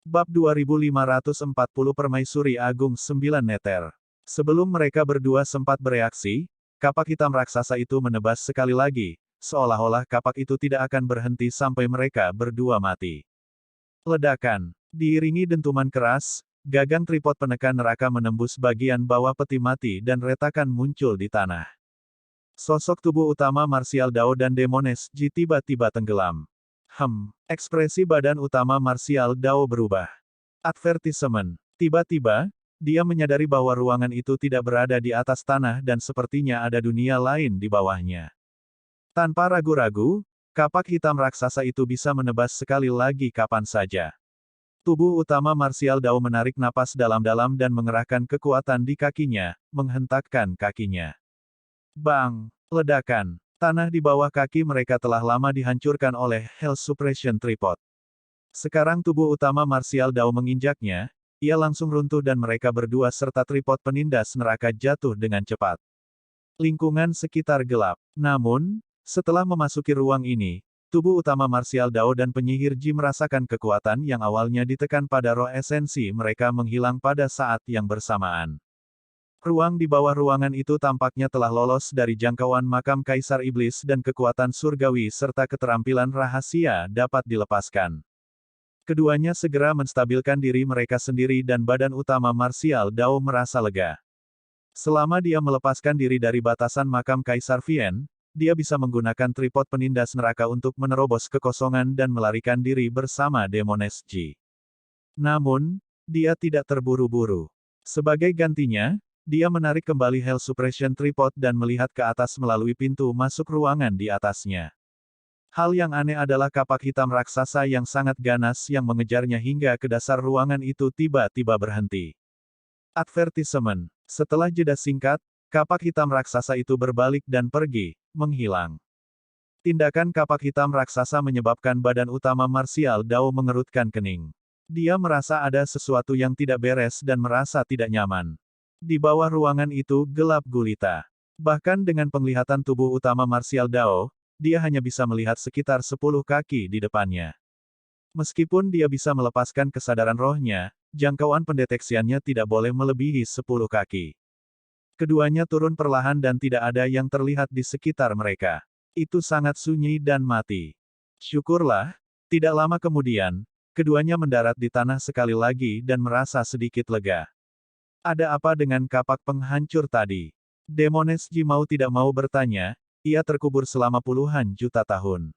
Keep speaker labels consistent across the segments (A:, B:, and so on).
A: Bab 2540 Permaisuri Agung 9 Neter. Sebelum mereka berdua sempat bereaksi, kapak hitam raksasa itu menebas sekali lagi, seolah-olah kapak itu tidak akan berhenti sampai mereka berdua mati. Ledakan. Diiringi dentuman keras, gagang tripod penekan neraka menembus bagian bawah peti mati dan retakan muncul di tanah. Sosok tubuh utama Martial Dao dan Demones Ji tiba-tiba tenggelam. Ekspresi badan utama Martial Dao berubah. Advertisement. Tiba-tiba, dia menyadari bahwa ruangan itu tidak berada di atas tanah dan sepertinya ada dunia lain di bawahnya. Tanpa ragu-ragu, kapak hitam raksasa itu bisa menebas sekali lagi kapan saja. Tubuh utama Martial Dao menarik napas dalam-dalam dan mengerahkan kekuatan di kakinya, menghentakkan kakinya. Bang! Ledakan. Tanah di bawah kaki mereka telah lama dihancurkan oleh Hell Suppression Tripod. Sekarang tubuh utama Martial Dao menginjaknya, ia langsung runtuh dan mereka berdua serta tripod penindas neraka jatuh dengan cepat. Lingkungan sekitar gelap. Namun, setelah memasuki ruang ini, tubuh utama Martial Dao dan penyihir Ji merasakan kekuatan yang awalnya ditekan pada roh esensi mereka menghilang pada saat yang bersamaan. Ruang di bawah ruangan itu tampaknya telah lolos dari jangkauan makam Kaisar Iblis dan kekuatan surgawi serta keterampilan rahasia dapat dilepaskan. Keduanya segera menstabilkan diri mereka sendiri dan badan utama Martial Dao merasa lega. Selama dia melepaskan diri dari batasan makam Kaisar Vien, dia bisa menggunakan tripod penindas neraka untuk menerobos kekosongan dan melarikan diri bersama Demones Ji. Namun, dia tidak terburu-buru. Sebagai gantinya, dia menarik kembali Hell Suppression Tripod dan melihat ke atas melalui pintu masuk ruangan di atasnya. Hal yang aneh adalah kapak hitam raksasa yang sangat ganas yang mengejarnya hingga ke dasar ruangan itu tiba-tiba berhenti. Advertisement. Setelah jeda singkat, kapak hitam raksasa itu berbalik dan pergi, menghilang. Tindakan kapak hitam raksasa menyebabkan badan utama Martial Dao mengerutkan kening. Dia merasa ada sesuatu yang tidak beres dan merasa tidak nyaman. Di bawah ruangan itu gelap gulita. Bahkan dengan penglihatan tubuh utama Martial Dao, dia hanya bisa melihat sekitar 10 kaki di depannya. Meskipun dia bisa melepaskan kesadaran rohnya, jangkauan pendeteksiannya tidak boleh melebihi 10 kaki. Keduanya turun perlahan dan tidak ada yang terlihat di sekitar mereka. Itu sangat sunyi dan mati. Syukurlah, tidak lama kemudian, keduanya mendarat di tanah sekali lagi dan merasa sedikit lega. Ada apa dengan kapak penghancur tadi? Demones Ji mau tidak mau bertanya, ia terkubur selama puluhan juta tahun.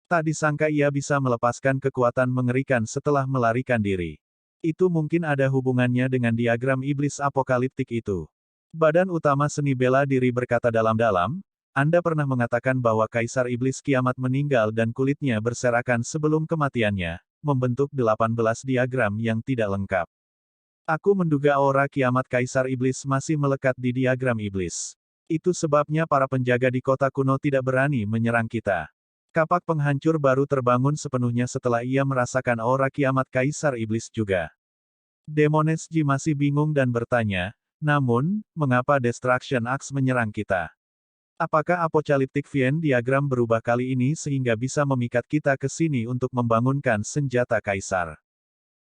A: Tak disangka ia bisa melepaskan kekuatan mengerikan setelah melarikan diri. Itu mungkin ada hubungannya dengan diagram iblis apokaliptik itu. Badan utama seni bela diri berkata dalam-dalam, Anda pernah mengatakan bahwa Kaisar Iblis Kiamat meninggal dan kulitnya berserakan sebelum kematiannya, membentuk 18 diagram yang tidak lengkap. Aku menduga aura kiamat Kaisar Iblis masih melekat di diagram iblis. Itu sebabnya para penjaga di kota kuno tidak berani menyerang kita. Kapak penghancur baru terbangun sepenuhnya setelah ia merasakan aura kiamat Kaisar Iblis juga. Demones Ji masih bingung dan bertanya, namun, mengapa Destruction Axe menyerang kita? Apakah apokaliptik Vien diagram berubah kali ini sehingga bisa memikat kita ke sini untuk membangunkan senjata Kaisar?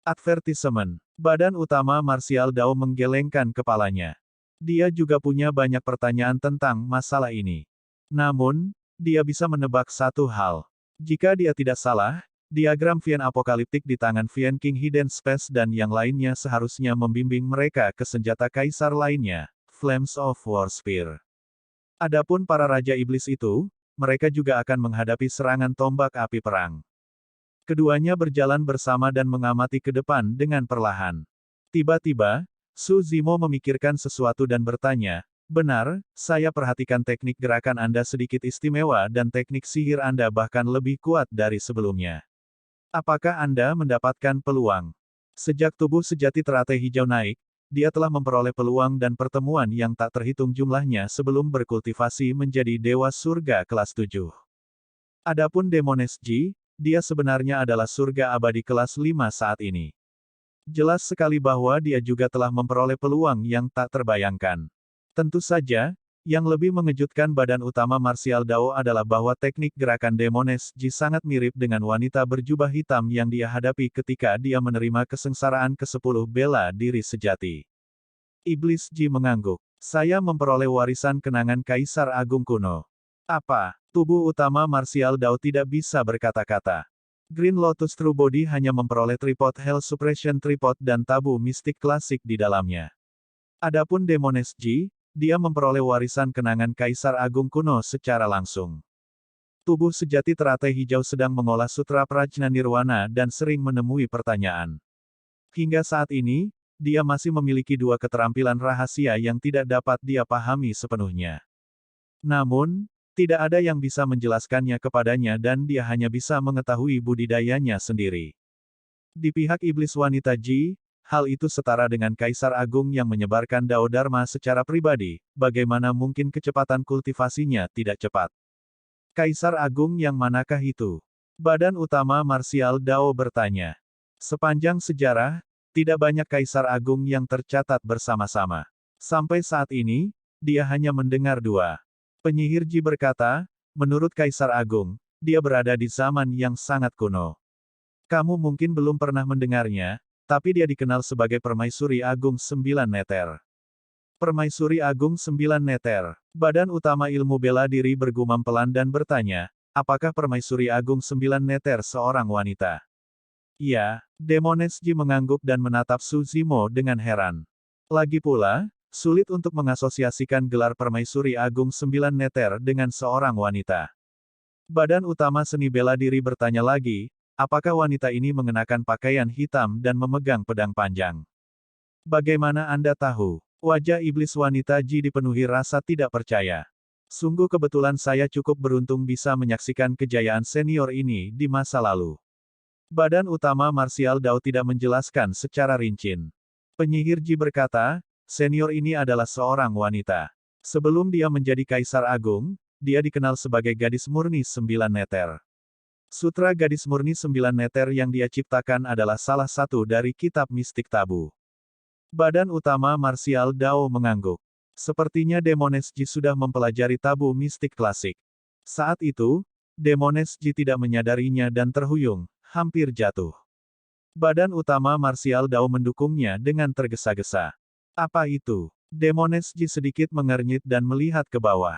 A: Advertisement. Badan utama Martial Dao menggelengkan kepalanya. Dia juga punya banyak pertanyaan tentang masalah ini. Namun, dia bisa menebak satu hal. Jika dia tidak salah, diagram Vien apokaliptik di tangan Vien King Hidden Space dan yang lainnya seharusnya membimbing mereka ke senjata kaisar lainnya, Flames of War Spear. Adapun para raja iblis itu, mereka juga akan menghadapi serangan tombak api perang. Keduanya berjalan bersama dan mengamati ke depan dengan perlahan. Tiba-tiba, Su Zimo memikirkan sesuatu dan bertanya, benar, saya perhatikan teknik gerakan Anda sedikit istimewa dan teknik sihir Anda bahkan lebih kuat dari sebelumnya. Apakah Anda mendapatkan peluang? Sejak tubuh sejati teratai hijau naik, dia telah memperoleh peluang dan pertemuan yang tak terhitung jumlahnya sebelum berkultivasi menjadi Dewa Surga kelas 7. Adapun Demones Ji, dia sebenarnya adalah surga abadi kelas 5 saat ini. Jelas sekali bahwa dia juga telah memperoleh peluang yang tak terbayangkan. Tentu saja, Yang lebih mengejutkan badan utama martial Dao adalah bahwa teknik gerakan Demones Ji sangat mirip dengan wanita berjubah hitam yang dia hadapi ketika dia menerima kesengsaraan ke-10 bela diri sejati. Iblis Ji mengangguk. Saya memperoleh warisan kenangan Kaisar Agung kuno. Apa? Tubuh utama martial Dao tidak bisa berkata-kata. Green Lotus True Body hanya memperoleh tripod Hell Suppression Tripod dan tabu mistik klasik di dalamnya. Adapun Demones Ji, dia memperoleh warisan kenangan Kaisar Agung kuno secara langsung. Tubuh sejati teratai hijau sedang mengolah sutra Prajna Nirwana dan sering menemui pertanyaan. Hingga saat ini, dia masih memiliki dua keterampilan rahasia yang tidak dapat dia pahami sepenuhnya. Namun, tidak ada yang bisa menjelaskannya kepadanya dan dia hanya bisa mengetahui budidayanya sendiri. Di pihak iblis wanita Ji, hal itu setara dengan Kaisar Agung yang menyebarkan Dao Dharma secara pribadi, bagaimana mungkin kecepatan kultivasinya tidak cepat? Kaisar Agung yang manakah itu? Badan utama martial Dao bertanya. Sepanjang sejarah, tidak banyak Kaisar Agung yang tercatat bersama-sama. Sampai saat ini, dia hanya mendengar dua. Penyihir Ji berkata, menurut Kaisar Agung, dia berada di zaman yang sangat kuno. Kamu mungkin belum pernah mendengarnya, tapi dia dikenal sebagai Permaisuri Agung 9 Neter. Permaisuri Agung 9 Neter. Badan utama ilmu bela diri bergumam pelan dan bertanya, apakah Permaisuri Agung 9 Neter seorang wanita? Ya, Demones Ji mengangguk dan menatap Su Zimo dengan heran. Lagi pula, sulit untuk mengasosiasikan gelar Permaisuri Agung 9 Neter dengan seorang wanita. Badan utama seni bela diri bertanya lagi, apakah wanita ini mengenakan pakaian hitam dan memegang pedang panjang? Bagaimana Anda tahu? Wajah iblis wanita Ji dipenuhi rasa tidak percaya. Sungguh kebetulan saya cukup beruntung bisa menyaksikan kejayaan senior ini di masa lalu. Badan utama martial Dao tidak menjelaskan secara rinci. Penyihir Ji berkata, senior ini adalah seorang wanita. Sebelum dia menjadi Kaisar Agung, dia dikenal sebagai Gadis Murni 9 Neter. Sutra Gadis Murni 9 Neter yang dia ciptakan adalah salah satu dari kitab mistik tabu. Badan utama martial Dao mengangguk. Sepertinya Demones Ji sudah mempelajari tabu mistik klasik. Saat itu, Demones Ji tidak menyadarinya dan terhuyung, hampir jatuh. Badan utama martial Dao mendukungnya dengan tergesa-gesa. Apa itu? Demones Ji sedikit mengernyit dan melihat ke bawah.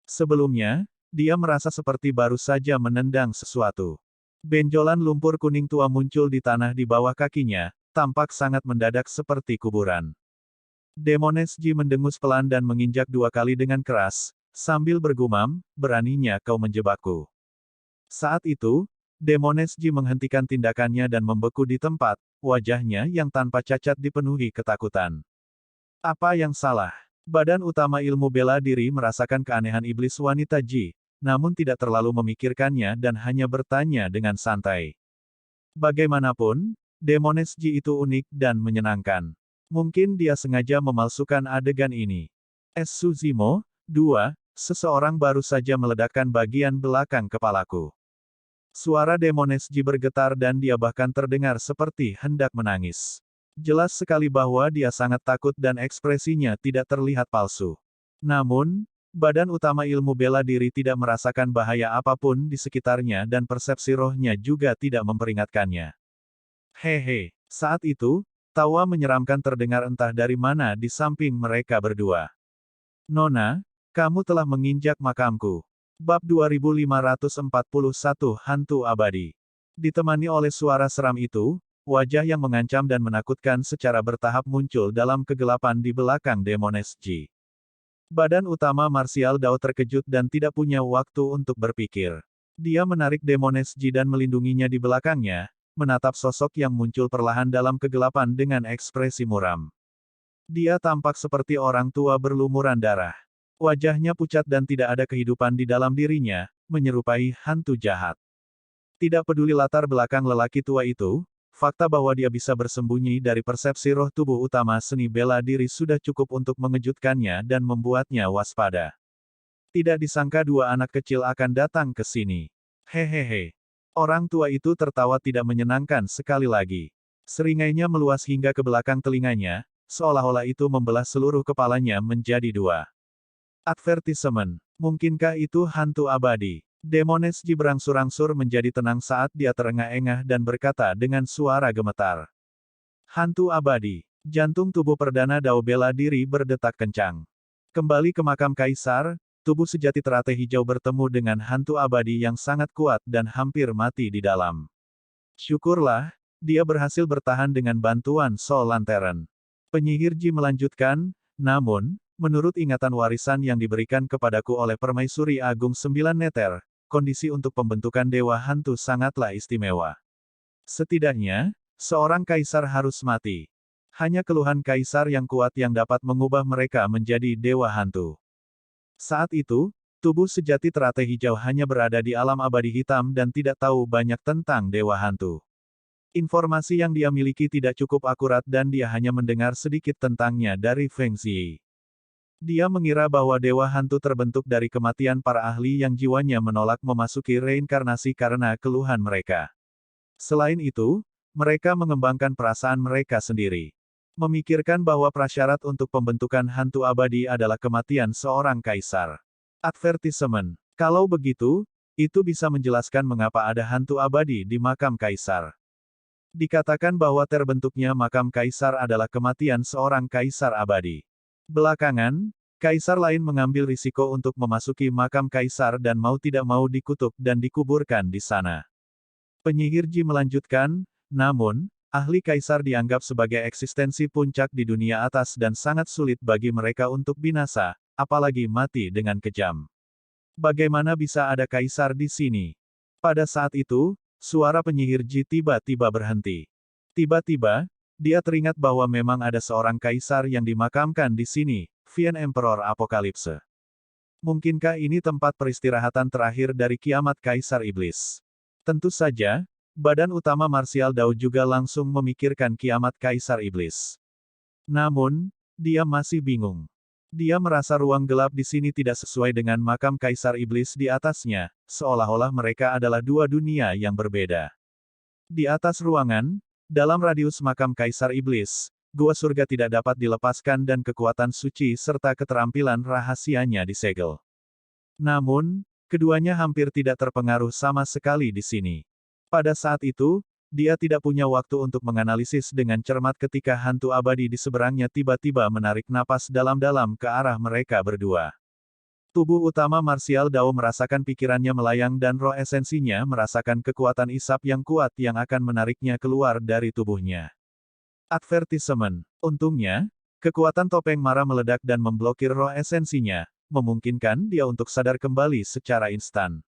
A: Sebelumnya, dia merasa seperti baru saja menendang sesuatu. Benjolan lumpur kuning tua muncul di tanah di bawah kakinya, tampak sangat mendadak seperti kuburan. Demones Ji mendengus pelan dan menginjak dua kali dengan keras, sambil bergumam, beraninya kau menjebakku. Saat itu, Demones Ji menghentikan tindakannya dan membeku di tempat, wajahnya yang tanpa cacat dipenuhi ketakutan. Apa yang salah? Badan utama ilmu bela diri merasakan keanehan iblis wanita Ji, namun tidak terlalu memikirkannya dan hanya bertanya dengan santai. Bagaimanapun, Demones Ji itu unik dan menyenangkan. Mungkin dia sengaja memalsukan adegan ini. Suzimo, 2, seseorang baru saja meledakkan bagian belakang kepalaku. Suara Demones Ji bergetar dan dia bahkan terdengar seperti hendak menangis. Jelas sekali bahwa dia sangat takut dan ekspresinya tidak terlihat palsu. Namun, badan utama ilmu bela diri tidak merasakan bahaya apapun di sekitarnya dan persepsi rohnya juga tidak memperingatkannya. Hehe, saat itu, tawa menyeramkan terdengar entah dari mana di samping mereka berdua. Nona, kamu telah menginjak makamku. Bab 2541 Hantu Abadi. Ditemani oleh suara seram itu, wajah yang mengancam dan menakutkan secara bertahap muncul dalam kegelapan di belakang Demones Ji. Badan utama martial Dao terkejut dan tidak punya waktu untuk berpikir. Dia menarik Demones Ji dan melindunginya di belakangnya, menatap sosok yang muncul perlahan dalam kegelapan dengan ekspresi muram. Dia tampak seperti orang tua berlumuran darah. Wajahnya pucat dan tidak ada kehidupan di dalam dirinya, menyerupai hantu jahat. Tidak peduli latar belakang lelaki tua itu, fakta bahwa dia bisa bersembunyi dari persepsi roh tubuh utama seni bela diri sudah cukup untuk mengejutkannya dan membuatnya waspada. Tidak disangka dua anak kecil akan datang ke sini. Hehehe. Orang tua itu tertawa tidak menyenangkan sekali lagi. Seringainya meluas hingga ke belakang telinganya, seolah-olah itu membelah seluruh kepalanya menjadi dua. Advertisement. Mungkinkah itu hantu abadi? Demones Ji berangsur-angsur menjadi tenang saat dia terengah-engah dan berkata dengan suara gemetar. Hantu abadi. Jantung tubuh perdana Dao bela diri berdetak kencang. Kembali ke makam kaisar, tubuh sejati teratai hijau bertemu dengan hantu abadi yang sangat kuat dan hampir mati di dalam. Syukurlah, dia berhasil bertahan dengan bantuan Soul Lantern. Penyihir Ji melanjutkan, namun, menurut ingatan warisan yang diberikan kepadaku oleh Permaisuri Agung Sembilan Neter, kondisi untuk pembentukan dewa hantu sangatlah istimewa. Setidaknya, seorang kaisar harus mati. Hanya keluhan kaisar yang kuat yang dapat mengubah mereka menjadi dewa hantu. Saat itu, tubuh sejati teratai hijau hanya berada di alam abadi hitam dan tidak tahu banyak tentang dewa hantu. Informasi yang dia miliki tidak cukup akurat dan dia hanya mendengar sedikit tentangnya dari Feng Ziyi. Dia mengira bahwa dewa hantu terbentuk dari kematian para ahli yang jiwanya menolak memasuki reinkarnasi karena keluhan mereka. Selain itu, mereka mengembangkan perasaan mereka sendiri. Memikirkan bahwa prasyarat untuk pembentukan hantu abadi adalah kematian seorang kaisar. Advertisement. Kalau begitu, itu bisa menjelaskan mengapa ada hantu abadi di makam kaisar. Dikatakan bahwa terbentuknya makam kaisar adalah kematian seorang kaisar abadi. Belakangan, kaisar lain mengambil risiko untuk memasuki makam kaisar dan mau tidak mau dikutuk dan dikuburkan di sana. Penyihir Ji melanjutkan, namun, ahli kaisar dianggap sebagai eksistensi puncak di dunia atas dan sangat sulit bagi mereka untuk binasa, apalagi mati dengan kejam. Bagaimana bisa ada kaisar di sini? Pada saat itu, suara penyihir Ji tiba-tiba berhenti. Tiba-tiba, dia teringat bahwa memang ada seorang kaisar yang dimakamkan di sini, Vian Emperor Apokalipse. Mungkinkah ini tempat peristirahatan terakhir dari kiamat Kaisar Iblis? Tentu saja, badan utama marsial Dao juga langsung memikirkan kiamat Kaisar Iblis. Namun, dia masih bingung. Dia merasa ruang gelap di sini tidak sesuai dengan makam Kaisar Iblis di atasnya, seolah-olah mereka adalah dua dunia yang berbeda. Di atas ruangan, dalam radius makam Kaisar Iblis, gua surga tidak dapat dilepaskan dan kekuatan suci serta keterampilan rahasianya disegel. Namun, keduanya hampir tidak terpengaruh sama sekali di sini. Pada saat itu, dia tidak punya waktu untuk menganalisis dengan cermat ketika hantu abadi di seberangnya tiba-tiba menarik napas dalam-dalam ke arah mereka berdua. Tubuh utama marsial Dao merasakan pikirannya melayang dan roh esensinya merasakan kekuatan isap yang kuat yang akan menariknya keluar dari tubuhnya. Advertisement. Untungnya, kekuatan topeng mara meledak dan memblokir roh esensinya, memungkinkan dia untuk sadar kembali secara instan.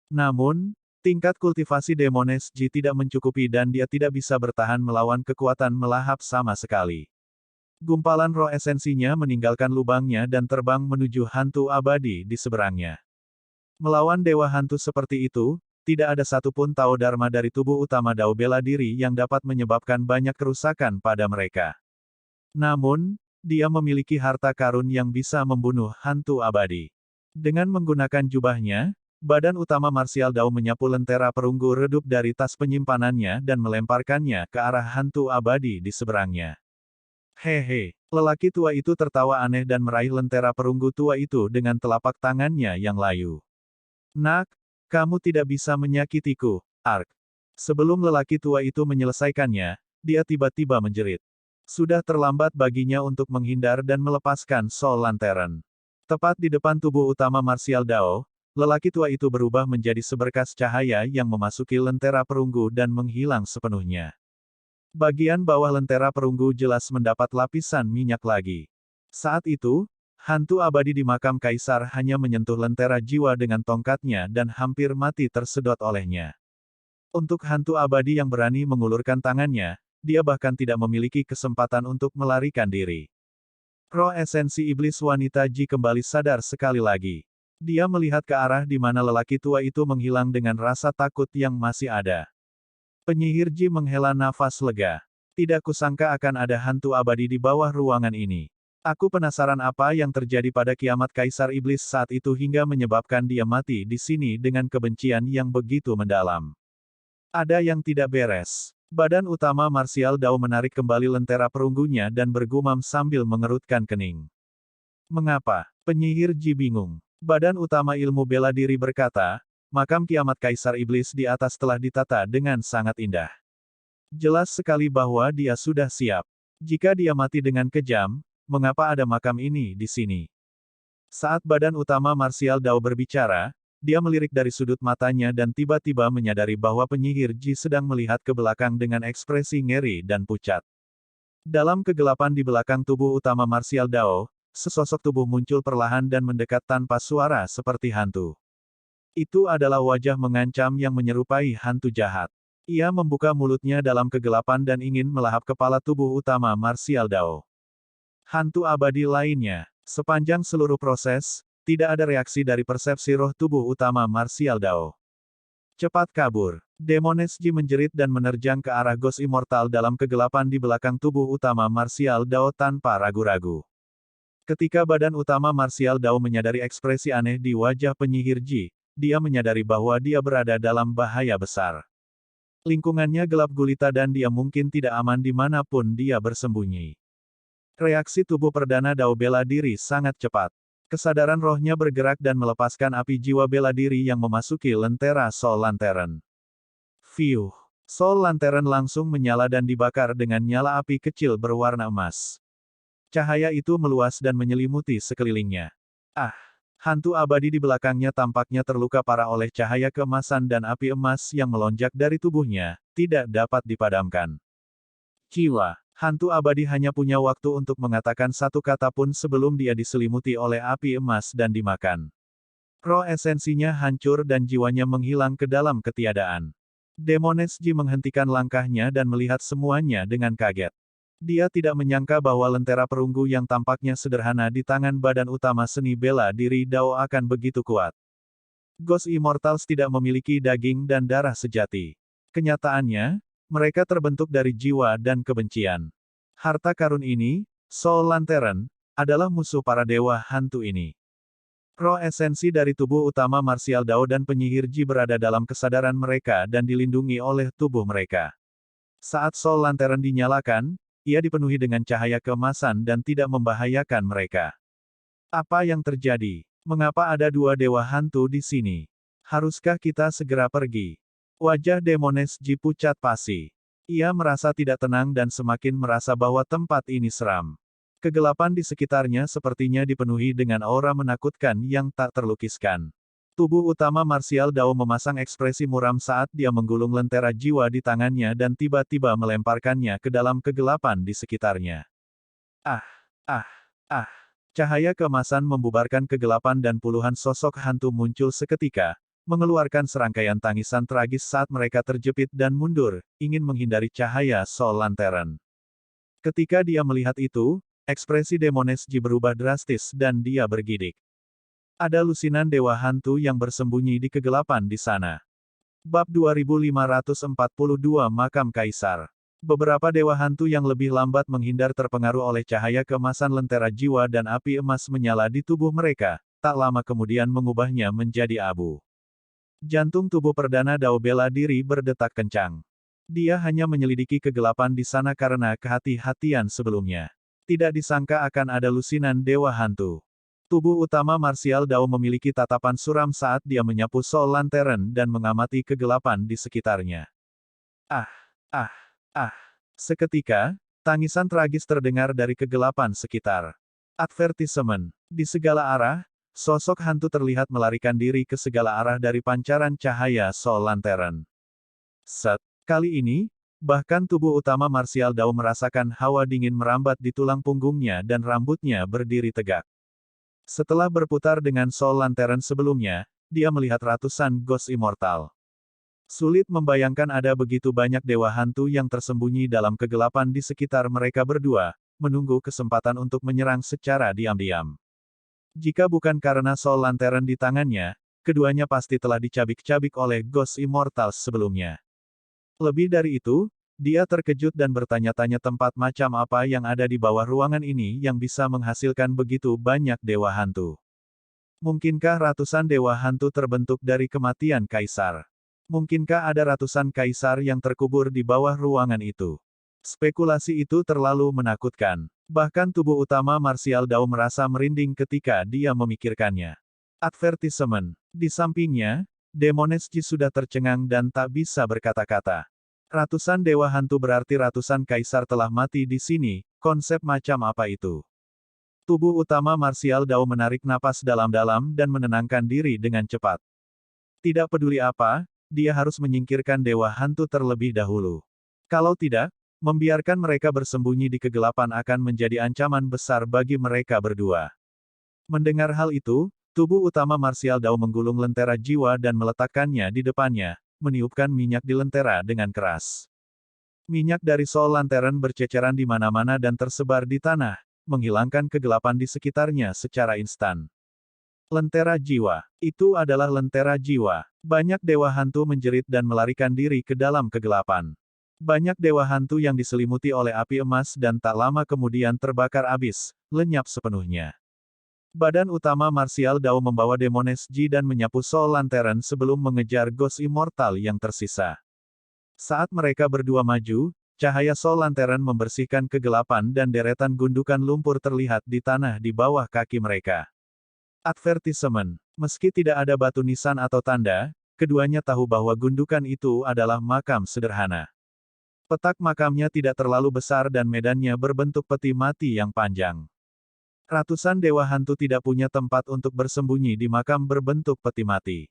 A: Namun, tingkat kultivasi Demones Ji tidak mencukupi dan dia tidak bisa bertahan melawan kekuatan melahap sama sekali. Gumpalan roh esensinya meninggalkan lubangnya dan terbang menuju hantu abadi di seberangnya. Melawan dewa hantu seperti itu, tidak ada satupun Tao Dharma dari tubuh utama Dao bela diri yang dapat menyebabkan banyak kerusakan pada mereka. Namun, dia memiliki harta karun yang bisa membunuh hantu abadi. Dengan menggunakan jubahnya, badan utama marsial Dao menyapu lentera perunggu redup dari tas penyimpanannya dan melemparkannya ke arah hantu abadi di seberangnya. Hehe, lelaki tua itu tertawa aneh dan meraih lentera perunggu tua itu dengan telapak tangannya yang layu. Nak, kamu tidak bisa menyakitiku, Ark. Sebelum lelaki tua itu menyelesaikannya, dia tiba-tiba menjerit. Sudah terlambat baginya untuk menghindar dan melepaskan Soul Lantern. Tepat di depan tubuh utama marsial Dao, lelaki tua itu berubah menjadi seberkas cahaya yang memasuki lentera perunggu dan menghilang sepenuhnya. Bagian bawah lentera perunggu jelas mendapat lapisan minyak lagi. Saat itu, hantu abadi di makam kaisar hanya menyentuh lentera jiwa dengan tongkatnya dan hampir mati tersedot olehnya. Untuk hantu abadi yang berani mengulurkan tangannya, dia bahkan tidak memiliki kesempatan untuk melarikan diri. Roh esensi iblis wanita Ji kembali sadar sekali lagi. Dia melihat ke arah di mana lelaki tua itu menghilang dengan rasa takut yang masih ada. Penyihir Ji menghela nafas lega. Tidak kusangka akan ada hantu abadi di bawah ruangan ini. Aku penasaran apa yang terjadi pada kiamat Kaisar Iblis saat itu hingga menyebabkan dia mati di sini dengan kebencian yang begitu mendalam. Ada yang tidak beres. Badan utama marsial Dao menarik kembali lentera perunggunya dan bergumam sambil mengerutkan kening. Mengapa? Penyihir Ji bingung. Badan utama ilmu bela diri berkata, makam kiamat Kaisar Iblis di atas telah ditata dengan sangat indah. Jelas sekali bahwa dia sudah siap. Jika dia mati dengan kejam, mengapa ada makam ini di sini? Saat badan utama marsial Dao berbicara, dia melirik dari sudut matanya dan tiba-tiba menyadari bahwa penyihir Ji sedang melihat ke belakang dengan ekspresi ngeri dan pucat. Dalam kegelapan di belakang tubuh utama marsial Dao, sesosok tubuh muncul perlahan dan mendekat tanpa suara seperti hantu. Itu adalah wajah mengancam yang menyerupai hantu jahat. Ia membuka mulutnya dalam kegelapan dan ingin melahap kepala tubuh utama marsial Dao. Hantu abadi lainnya. Sepanjang seluruh proses, tidak ada reaksi dari persepsi roh tubuh utama marsial Dao. Cepat kabur. Demones Ji menjerit dan menerjang ke arah Ghost Immortal dalam kegelapan di belakang tubuh utama marsial Dao tanpa ragu-ragu. Ketika badan utama marsial Dao menyadari ekspresi aneh di wajah penyihir Ji, dia menyadari bahwa dia berada dalam bahaya besar. Lingkungannya gelap gulita dan dia mungkin tidak aman dimanapun dia bersembunyi. Reaksi tubuh perdana Dao bela diri sangat cepat. Kesadaran rohnya bergerak dan melepaskan api jiwa bela diri yang memasuki lentera Soul Lantern. Fiuh! Soul Lantern langsung menyala dan dibakar dengan nyala api kecil berwarna emas. Cahaya itu meluas dan menyelimuti sekelilingnya. Ah! Hantu abadi di belakangnya tampaknya terluka parah oleh cahaya keemasan dan api emas yang melonjak dari tubuhnya, tidak dapat dipadamkan. Jiwa! Hantu abadi hanya punya waktu untuk mengatakan satu kata pun sebelum dia diselimuti oleh api emas dan dimakan. Roh esensinya hancur dan jiwanya menghilang ke dalam ketiadaan. Demones Ji menghentikan langkahnya dan melihat semuanya dengan kaget. Dia tidak menyangka bahwa lentera perunggu yang tampaknya sederhana di tangan badan utama seni bela diri Dao akan begitu kuat. Ghost Immortals tidak memiliki daging dan darah sejati. Kenyataannya, mereka terbentuk dari jiwa dan kebencian. Harta karun ini, Soul Lantern, adalah musuh para dewa hantu ini. Roh esensi dari tubuh utama marsial Dao dan penyihir Ji berada dalam kesadaran mereka dan dilindungi oleh tubuh mereka. Saat Soul Lantern dinyalakan, ia dipenuhi dengan cahaya keemasan dan tidak membahayakan mereka. Apa yang terjadi? Mengapa ada dua dewa hantu di sini? Haruskah kita segera pergi? Wajah Demones Ji pucat pasi. Ia merasa tidak tenang dan semakin merasa bahwa tempat ini seram. Kegelapan di sekitarnya sepertinya dipenuhi dengan aura menakutkan yang tak terlukiskan. Tubuh utama marsial Dao memasang ekspresi muram saat dia menggulung lentera jiwa di tangannya dan tiba-tiba melemparkannya ke dalam kegelapan di sekitarnya. Ah! Ah! Ah! Cahaya keemasan membubarkan kegelapan dan puluhan sosok hantu muncul seketika, mengeluarkan serangkaian tangisan tragis saat mereka terjepit dan mundur, ingin menghindari cahaya Soul Lantern. Ketika dia melihat itu, ekspresi Demones Ji berubah drastis dan dia bergidik. Ada lusinan dewa hantu yang bersembunyi di kegelapan di sana. Bab 2542 Makam Kaisar. Beberapa dewa hantu yang lebih lambat menghindar terpengaruh oleh cahaya keemasan lentera jiwa dan api emas menyala di tubuh mereka, tak lama kemudian mengubahnya menjadi abu. Jantung tubuh perdana Dao bela diri berdetak kencang. Dia hanya menyelidiki kegelapan di sana karena kehati-hatian sebelumnya. Tidak disangka akan ada lusinan dewa hantu. Tubuh utama marsial Dao memiliki tatapan suram saat dia menyapu Soul Lantern dan mengamati kegelapan di sekitarnya. Ah! Ah! Ah! Seketika, tangisan tragis terdengar dari kegelapan sekitar. Advertisement. Di segala arah, sosok hantu terlihat melarikan diri ke segala arah dari pancaran cahaya Soul Lantern. Set. Kali ini, bahkan tubuh utama marsial Dao merasakan hawa dingin merambat di tulang punggungnya dan rambutnya berdiri tegak. Setelah berputar dengan Soul Lantern sebelumnya, dia melihat ratusan Ghost Immortal. Sulit membayangkan ada begitu banyak dewa hantu yang tersembunyi dalam kegelapan di sekitar mereka berdua, menunggu kesempatan untuk menyerang secara diam-diam. Jika bukan karena Soul Lantern di tangannya, keduanya pasti telah dicabik-cabik oleh Ghost Immortals sebelumnya. Lebih dari itu, dia terkejut dan bertanya-tanya tempat macam apa yang ada di bawah ruangan ini yang bisa menghasilkan begitu banyak dewa hantu. Mungkinkah ratusan dewa hantu terbentuk dari kematian kaisar? Mungkinkah ada ratusan kaisar yang terkubur di bawah ruangan itu? Spekulasi itu terlalu menakutkan. Bahkan tubuh utama Martial Dao merasa merinding ketika dia memikirkannya. Advertisement. Di sampingnya, Demoness Ji sudah tercengang dan tak bisa berkata-kata. Ratusan dewa hantu berarti ratusan kaisar telah mati di sini, konsep macam apa itu? Tubuh utama Martial Dao menarik napas dalam-dalam dan menenangkan diri dengan cepat. Tidak peduli apa, dia harus menyingkirkan dewa hantu terlebih dahulu. Kalau tidak, membiarkan mereka bersembunyi di kegelapan akan menjadi ancaman besar bagi mereka berdua. Mendengar hal itu, tubuh utama Martial Dao menggulung lentera jiwa dan meletakkannya di depannya, meniupkan minyak di lentera dengan keras. Minyak dari Soul Lantern berceceran di mana-mana dan tersebar di tanah, menghilangkan kegelapan di sekitarnya secara instan. Lentera jiwa. Itu adalah lentera jiwa. Banyak dewa hantu menjerit dan melarikan diri ke dalam kegelapan. Banyak dewa hantu yang diselimuti oleh api emas dan tak lama kemudian terbakar abis, lenyap sepenuhnya. Badan utama Martial Dao membawa Demoness Ji dan menyapu Soul Lantern sebelum mengejar Ghost Immortal yang tersisa. Saat mereka berdua maju, cahaya Soul Lantern membersihkan kegelapan dan deretan gundukan lumpur terlihat di tanah di bawah kaki mereka. Advertisement. Meski tidak ada batu nisan atau tanda, keduanya tahu bahwa gundukan itu adalah makam sederhana. Petak makamnya tidak terlalu besar dan medannya berbentuk peti mati yang panjang. Ratusan dewa hantu tidak punya tempat untuk bersembunyi di makam berbentuk peti mati.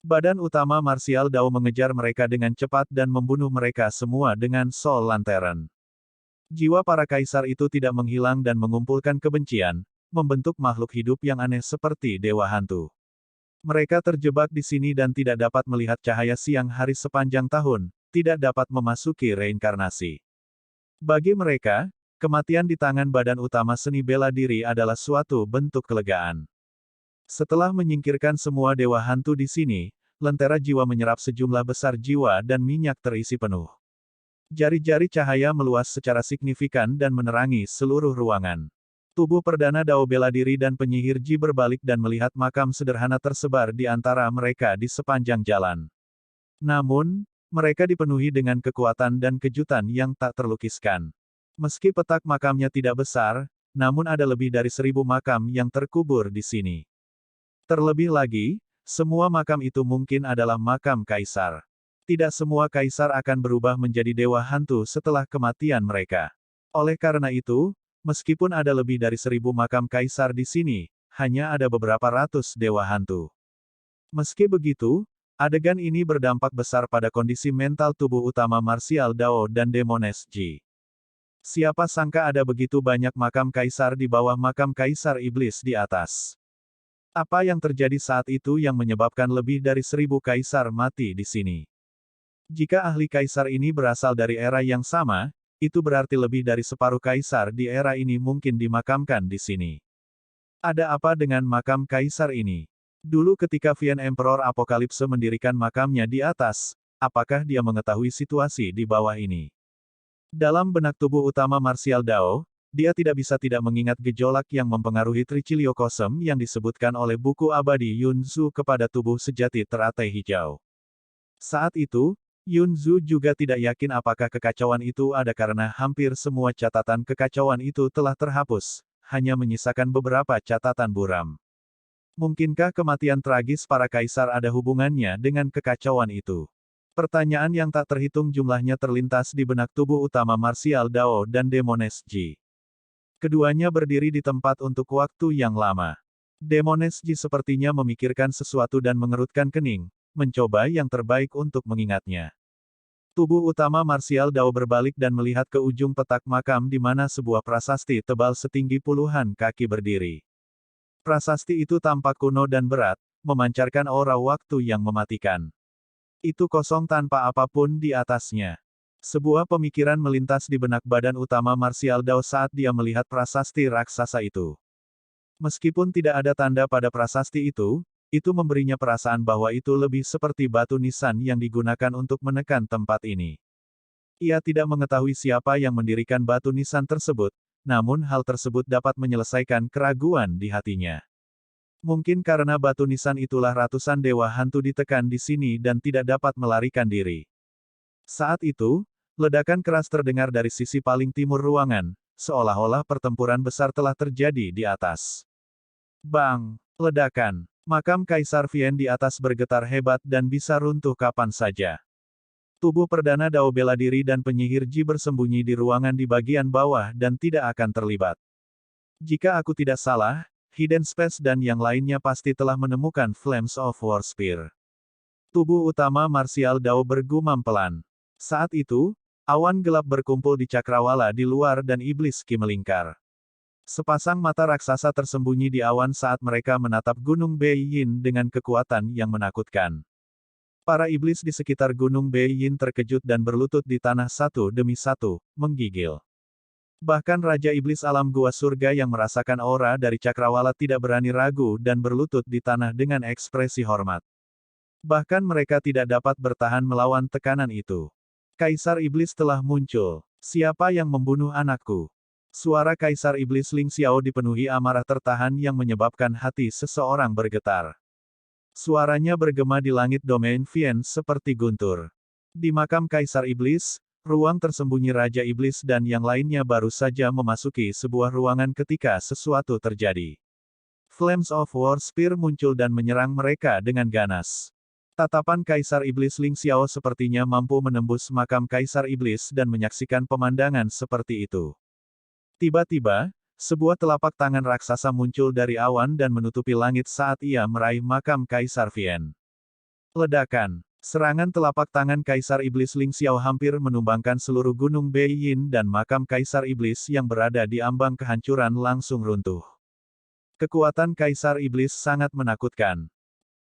A: Badan utama Martial Dao mengejar mereka dengan cepat dan membunuh mereka semua dengan Soul Lantern. Jiwa para kaisar itu tidak menghilang dan mengumpulkan kebencian, membentuk makhluk hidup yang aneh seperti dewa hantu. Mereka terjebak di sini dan tidak dapat melihat cahaya siang hari sepanjang tahun, tidak dapat memasuki reinkarnasi. Bagi mereka, kematian di tangan badan utama seni bela diri adalah suatu bentuk kelegaan. Setelah menyingkirkan semua dewa hantu di sini, lentera jiwa menyerap sejumlah besar jiwa dan minyak terisi penuh. Jari-jari cahaya meluas secara signifikan dan menerangi seluruh ruangan. Tubuh perdana Dao bela diri dan penyihir Ji berbalik dan melihat makam sederhana tersebar di antara mereka di sepanjang jalan. Namun, mereka dipenuhi dengan kekuatan dan kejutan yang tak terlukiskan. Meski petak makamnya tidak besar, namun ada lebih dari 1000 makam yang terkubur di sini. Terlebih lagi, semua makam itu mungkin adalah makam kaisar. Tidak semua kaisar akan berubah menjadi dewa hantu setelah kematian mereka. Oleh karena itu, meskipun ada lebih dari 1000 makam kaisar di sini, hanya ada beberapa ratus dewa hantu. Meski begitu, adegan ini berdampak besar pada kondisi mental tubuh utama Martial Dao dan Demoness Ji. Siapa sangka ada begitu banyak makam kaisar di bawah makam kaisar iblis di atas. Apa yang terjadi saat itu yang menyebabkan lebih dari 1000 kaisar mati di sini? Jika ahli kaisar ini berasal dari era yang sama, itu berarti lebih dari separuh kaisar di era ini mungkin dimakamkan di sini. Ada apa dengan makam kaisar ini? Dulu ketika Vian Emperor Apokalipse mendirikan makamnya di atas, apakah dia mengetahui situasi di bawah ini? Dalam benak tubuh utama Martial Dao, dia tidak bisa tidak mengingat gejolak yang mempengaruhi Tricilio Kosem yang disebutkan oleh buku abadi Yun Zhu kepada tubuh sejati teratai hijau. Saat itu, Yun Zhu juga tidak yakin apakah kekacauan itu ada karena hampir semua catatan kekacauan itu telah terhapus, hanya menyisakan beberapa catatan buram. Mungkinkah kematian tragis para kaisar ada hubungannya dengan kekacauan itu? Pertanyaan yang tak terhitung jumlahnya terlintas di benak tubuh utama Martial Dao dan Demoness Ji. Keduanya berdiri di tempat untuk waktu yang lama. Demoness Ji sepertinya memikirkan sesuatu dan mengerutkan kening, mencoba yang terbaik untuk mengingatnya. Tubuh utama Martial Dao berbalik dan melihat ke ujung petak makam di mana sebuah prasasti tebal setinggi puluhan kaki berdiri. Prasasti itu tampak kuno dan berat, memancarkan aura waktu yang mematikan. Itu kosong tanpa apapun di atasnya. Sebuah pemikiran melintas di benak badan utama Martial Dao saat dia melihat prasasti raksasa itu. Meskipun tidak ada tanda pada prasasti itu memberinya perasaan bahwa itu lebih seperti batu nisan yang digunakan untuk menekan tempat ini. Ia tidak mengetahui siapa yang mendirikan batu nisan tersebut, namun hal tersebut dapat menyelesaikan keraguan di hatinya. Mungkin karena batu nisan itulah ratusan dewa hantu ditekan di sini dan tidak dapat melarikan diri. Saat itu, ledakan keras terdengar dari sisi paling timur ruangan, seolah-olah pertempuran besar telah terjadi di atas. Bang! Ledakan. Makam Kaisar Vien di atas bergetar hebat dan bisa runtuh kapan saja. Tubuh Perdana Dao bela diri dan penyihir Ji bersembunyi di ruangan di bagian bawah dan tidak akan terlibat. Jika aku tidak salah, Hidden Space dan yang lainnya pasti telah menemukan Flames of War Spear. Tubuh utama marsial Dao bergumam pelan. Saat itu, awan gelap berkumpul di cakrawala di luar dan iblis Qi melingkar. Sepasang mata raksasa tersembunyi di awan saat mereka menatap Gunung Beiyin dengan kekuatan yang menakutkan. Para iblis di sekitar Gunung Beiyin terkejut dan berlutut di tanah satu demi satu, menggigil. Bahkan Raja Iblis Alam Gua Surga yang merasakan aura dari cakrawala tidak berani ragu dan berlutut di tanah dengan ekspresi hormat. Bahkan mereka tidak dapat bertahan melawan tekanan itu. Kaisar Iblis telah muncul. Siapa yang membunuh anakku? Suara Kaisar Iblis Ling Xiao dipenuhi amarah tertahan yang menyebabkan hati seseorang bergetar. Suaranya bergema di langit domain Vien seperti guntur. Di makam Kaisar Iblis, ruang tersembunyi Raja Iblis dan yang lainnya baru saja memasuki sebuah ruangan ketika sesuatu terjadi. Flames of War Spear muncul dan menyerang mereka dengan ganas. Tatapan Kaisar Iblis Ling Xiao sepertinya mampu menembus makam Kaisar Iblis dan menyaksikan pemandangan seperti itu. Tiba-tiba, sebuah telapak tangan raksasa muncul dari awan dan menutupi langit saat ia meraih makam Kaisar Vien. Ledakan. Serangan telapak tangan Kaisar Iblis Ling Xiao hampir menumbangkan seluruh Gunung Beiyin dan makam Kaisar Iblis yang berada di ambang kehancuran langsung runtuh. Kekuatan Kaisar Iblis sangat menakutkan.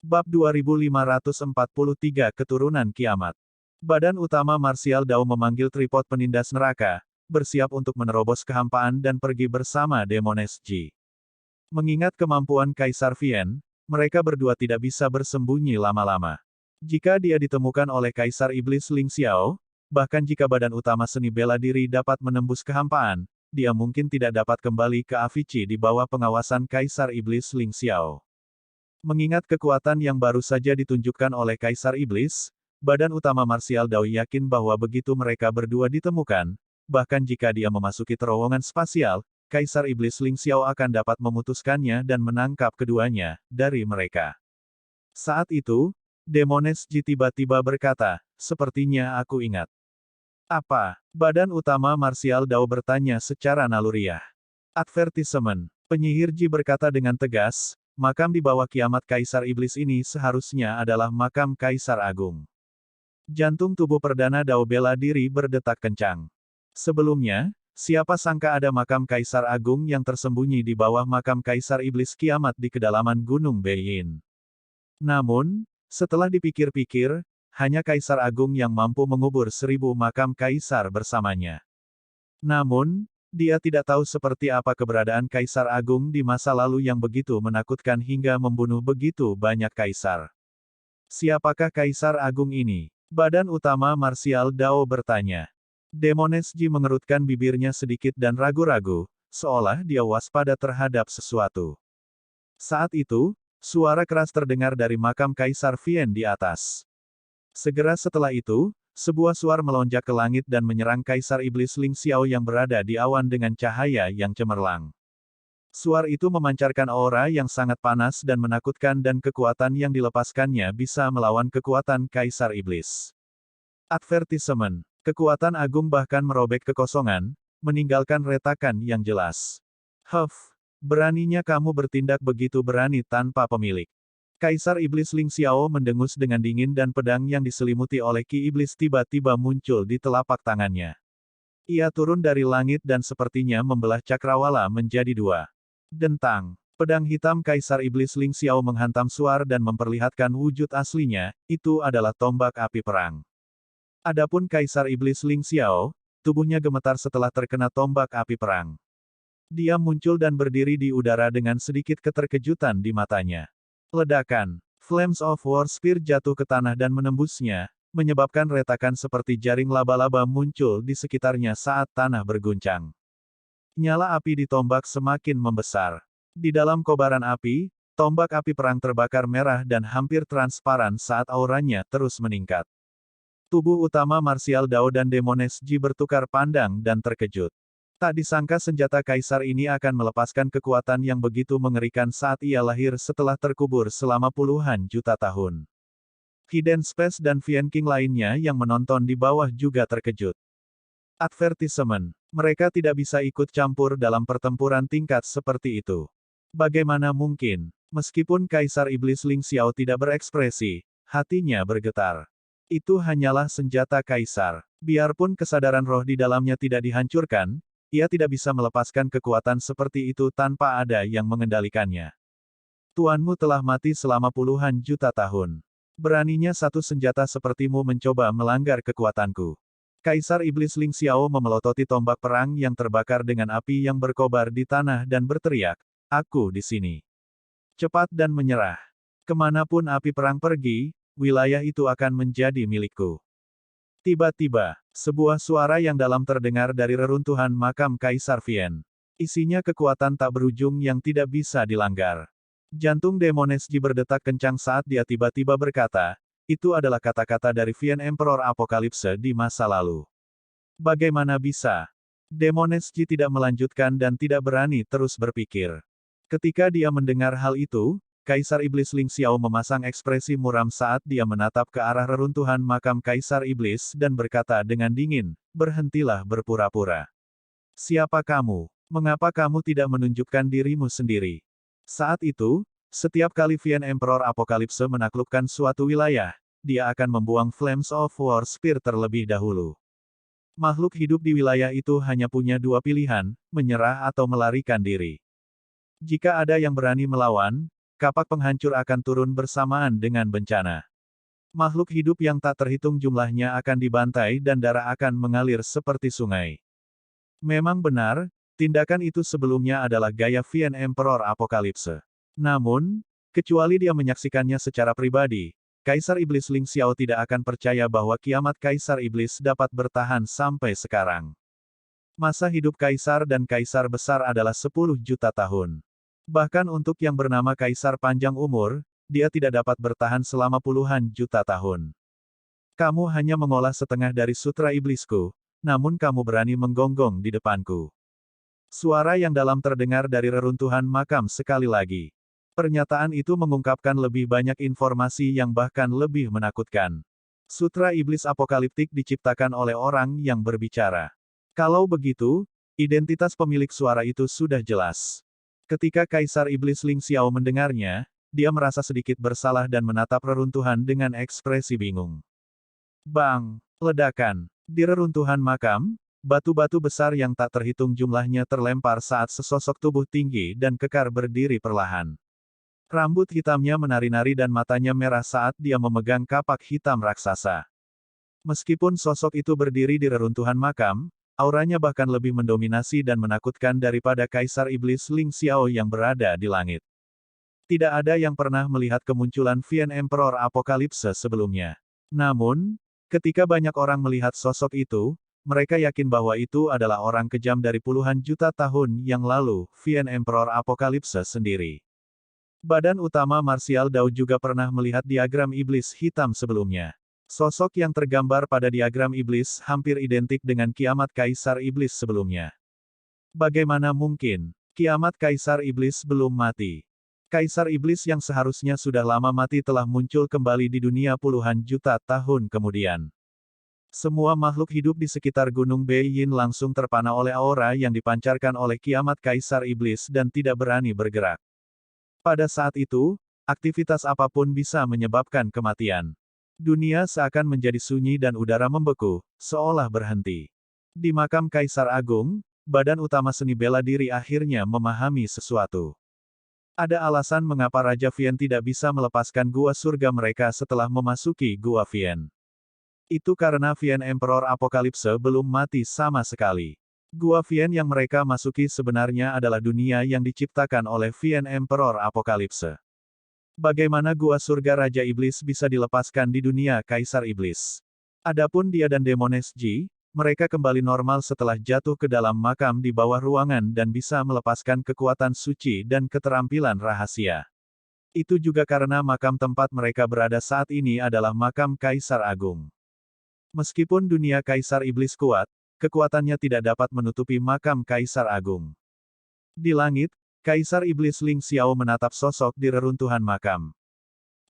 A: Bab 2543 Keturunan Kiamat. Badan utama marsial Dao memanggil tripod penindas neraka, bersiap untuk menerobos kehampaan dan pergi bersama Demones Ji. Mengingat kemampuan Kaisar Vien, mereka berdua tidak bisa bersembunyi lama-lama. Jika dia ditemukan oleh Kaisar Iblis Ling Xiao, bahkan jika badan utama seni bela diri dapat menembus kehampaan, dia mungkin tidak dapat kembali ke Avicii di bawah pengawasan Kaisar Iblis Ling Xiao. Mengingat kekuatan yang baru saja ditunjukkan oleh Kaisar Iblis, badan utama marsial Dao yakin bahwa begitu mereka berdua ditemukan, bahkan jika dia memasuki terowongan spasial, Kaisar Iblis Ling Xiao akan dapat memutuskannya dan menangkap keduanya dari mereka. Saat itu, Demones Ji tiba-tiba berkata, "Sepertinya aku ingat." "Apa?" Badan utama marsial Dao bertanya secara naluriah. "Advertisement." Penyihir Ji berkata dengan tegas, "Makam di bawah kiamat Kaisar Iblis ini seharusnya adalah makam Kaisar Agung." Jantung tubuh Perdana Dao bela diri berdetak kencang. Sebelumnya, siapa sangka ada makam Kaisar Agung yang tersembunyi di bawah makam Kaisar Iblis Kiamat di kedalaman Gunung Beiyin. Namun, setelah dipikir-pikir, hanya Kaisar Agung yang mampu mengubur 1000 makam Kaisar bersamanya. Namun, dia tidak tahu seperti apa keberadaan Kaisar Agung di masa lalu yang begitu menakutkan hingga membunuh begitu banyak Kaisar. Siapakah Kaisar Agung ini? Badan utama marsial Dao bertanya. Demones Ji mengerutkan bibirnya sedikit dan ragu-ragu, seolah dia waspada terhadap sesuatu. Saat itu, suara keras terdengar dari makam Kaisar Vien di atas. Segera setelah itu, sebuah suar melonjak ke langit dan menyerang Kaisar Iblis Ling Xiao yang berada di awan dengan cahaya yang cemerlang. Suar itu memancarkan aura yang sangat panas dan menakutkan dan kekuatan yang dilepaskannya bisa melawan kekuatan Kaisar Iblis. Advertisement. Kekuatan agung bahkan merobek kekosongan, meninggalkan retakan yang jelas. Huff. Beraninya kamu bertindak begitu berani tanpa pemilik. Kaisar Iblis Ling Xiao mendengus dengan dingin dan pedang yang diselimuti oleh Ki Iblis tiba-tiba muncul di telapak tangannya. Ia turun dari langit dan sepertinya membelah cakrawala menjadi dua. Dentang. Pedang hitam Kaisar Iblis Ling Xiao menghantam suar dan memperlihatkan wujud aslinya, itu adalah tombak api perang. Adapun Kaisar Iblis Ling Xiao, tubuhnya gemetar setelah terkena tombak api perang. Dia muncul dan berdiri di udara dengan sedikit keterkejutan di matanya. Ledakan. Flames of War Spear jatuh ke tanah dan menembusnya, menyebabkan retakan seperti jaring laba-laba muncul di sekitarnya saat tanah berguncang. Nyala api di tombak semakin membesar. Di dalam kobaran api, tombak api perang terbakar merah dan hampir transparan saat auranya terus meningkat. Tubuh utama marsial Dao dan Demones Ji bertukar pandang dan terkejut. Tak disangka senjata kaisar ini akan melepaskan kekuatan yang begitu mengerikan saat ia lahir setelah terkubur selama puluhan juta tahun. Hidden Space dan Vian King lainnya yang menonton di bawah juga terkejut. Advertisement. Mereka tidak bisa ikut campur dalam pertempuran tingkat seperti itu. Bagaimana mungkin? Meskipun Kaisar Iblis Ling Xiao tidak berekspresi, hatinya bergetar. Itu hanyalah senjata kaisar. Biarpun kesadaran roh di dalamnya tidak dihancurkan, ia tidak bisa melepaskan kekuatan seperti itu tanpa ada yang mengendalikannya. Tuanmu telah mati selama puluhan juta tahun. Beraninya satu senjata sepertimu mencoba melanggar kekuatanku. Kaisar Iblis Ling Xiao memelototi tombak perang yang terbakar dengan api yang berkobar di tanah dan berteriak, "Aku di sini. Cepat dan menyerah. Kemanapun api perang pergi, wilayah itu akan menjadi milikku." Tiba-tiba, sebuah suara yang dalam terdengar dari reruntuhan makam Kaisar Vian. Isinya kekuatan tak berujung yang tidak bisa dilanggar. Jantung Demones Ji berdetak kencang saat dia tiba-tiba berkata, itu adalah kata-kata dari Vian Emperor Apokalipse di masa lalu. Bagaimana bisa? Demones Ji tidak melanjutkan dan tidak berani terus berpikir. Ketika dia mendengar hal itu, Kaisar Iblis Ling Xiao memasang ekspresi muram saat dia menatap ke arah reruntuhan makam Kaisar Iblis dan berkata dengan dingin, "Berhentilah berpura-pura. Siapa kamu? Mengapa kamu tidak menunjukkan dirimu sendiri?" Saat itu, setiap kali Vian Emperor Apokalipse menaklukkan suatu wilayah, dia akan membuang Flames of War Spear terlebih dahulu. Makhluk hidup di wilayah itu hanya punya dua pilihan, menyerah atau melarikan diri. Jika ada yang berani melawan, kapak penghancur akan turun bersamaan dengan bencana. Makhluk hidup yang tak terhitung jumlahnya akan dibantai dan darah akan mengalir seperti sungai. Memang benar, tindakan itu sebelumnya adalah gaya Vian Emperor Apokalipse. Namun, kecuali dia menyaksikannya secara pribadi, Kaisar Iblis Ling Xiao tidak akan percaya bahwa kiamat Kaisar Iblis dapat bertahan sampai sekarang. Masa hidup Kaisar dan Kaisar Besar adalah 10 juta tahun. Bahkan untuk yang bernama Kaisar Panjang Umur, dia tidak dapat bertahan selama puluhan juta tahun. Kamu hanya mengolah setengah dari sutra iblisku, namun kamu berani menggonggong di depanku. Suara yang dalam terdengar dari reruntuhan makam sekali lagi. Pernyataan itu mengungkapkan lebih banyak informasi yang bahkan lebih menakutkan. Sutra Iblis Apokaliptik diciptakan oleh orang yang berbicara. Kalau begitu, identitas pemilik suara itu sudah jelas. Ketika Kaisar Iblis Ling Xiao mendengarnya, dia merasa sedikit bersalah dan menatap reruntuhan dengan ekspresi bingung. Bang! Ledakan. Di reruntuhan makam, batu-batu besar yang tak terhitung jumlahnya terlempar saat sesosok tubuh tinggi dan kekar berdiri perlahan. Rambut hitamnya menari-nari dan matanya merah saat dia memegang kapak hitam raksasa. Meskipun sosok itu berdiri di reruntuhan makam, auranya bahkan lebih mendominasi dan menakutkan daripada Kaisar Iblis Ling Xiao yang berada di langit. Tidak ada yang pernah melihat kemunculan Vian Emperor Apokalipse sebelumnya. Namun, ketika banyak orang melihat sosok itu, mereka yakin bahwa itu adalah orang kejam dari puluhan juta tahun yang lalu, Vian Emperor Apokalipse sendiri. Badan utama Martial Dao juga pernah melihat diagram iblis hitam sebelumnya. Sosok yang tergambar pada diagram iblis hampir identik dengan kiamat Kaisar Iblis sebelumnya. Bagaimana mungkin? Kiamat Kaisar Iblis belum mati. Kaisar Iblis yang seharusnya sudah lama mati telah muncul kembali di dunia puluhan juta tahun kemudian. Semua makhluk hidup di sekitar Gunung Beiyin langsung terpana oleh aura yang dipancarkan oleh kiamat Kaisar Iblis dan tidak berani bergerak. Pada saat itu, aktivitas apapun bisa menyebabkan kematian. Dunia seakan menjadi sunyi dan udara membeku, seolah berhenti. Di makam Kaisar Agung, badan utama seni bela diri akhirnya memahami sesuatu. Ada alasan mengapa Raja Vian tidak bisa melepaskan gua surga mereka setelah memasuki gua Vian. Itu karena Vian Emperor Apokalipse belum mati sama sekali. Gua Vian yang mereka masuki sebenarnya adalah dunia yang diciptakan oleh Vian Emperor Apokalipse. Bagaimana gua surga Raja Iblis bisa dilepaskan di dunia Kaisar Iblis? Adapun dia dan Demones Ji, mereka kembali normal setelah jatuh ke dalam makam di bawah ruangan dan bisa melepaskan kekuatan suci dan keterampilan rahasia. Itu juga karena makam tempat mereka berada saat ini adalah makam Kaisar Agung. Meskipun dunia Kaisar Iblis kuat, kekuatannya tidak dapat menutupi makam Kaisar Agung. Di langit, Kaisar Iblis Ling Xiao menatap sosok di reruntuhan makam.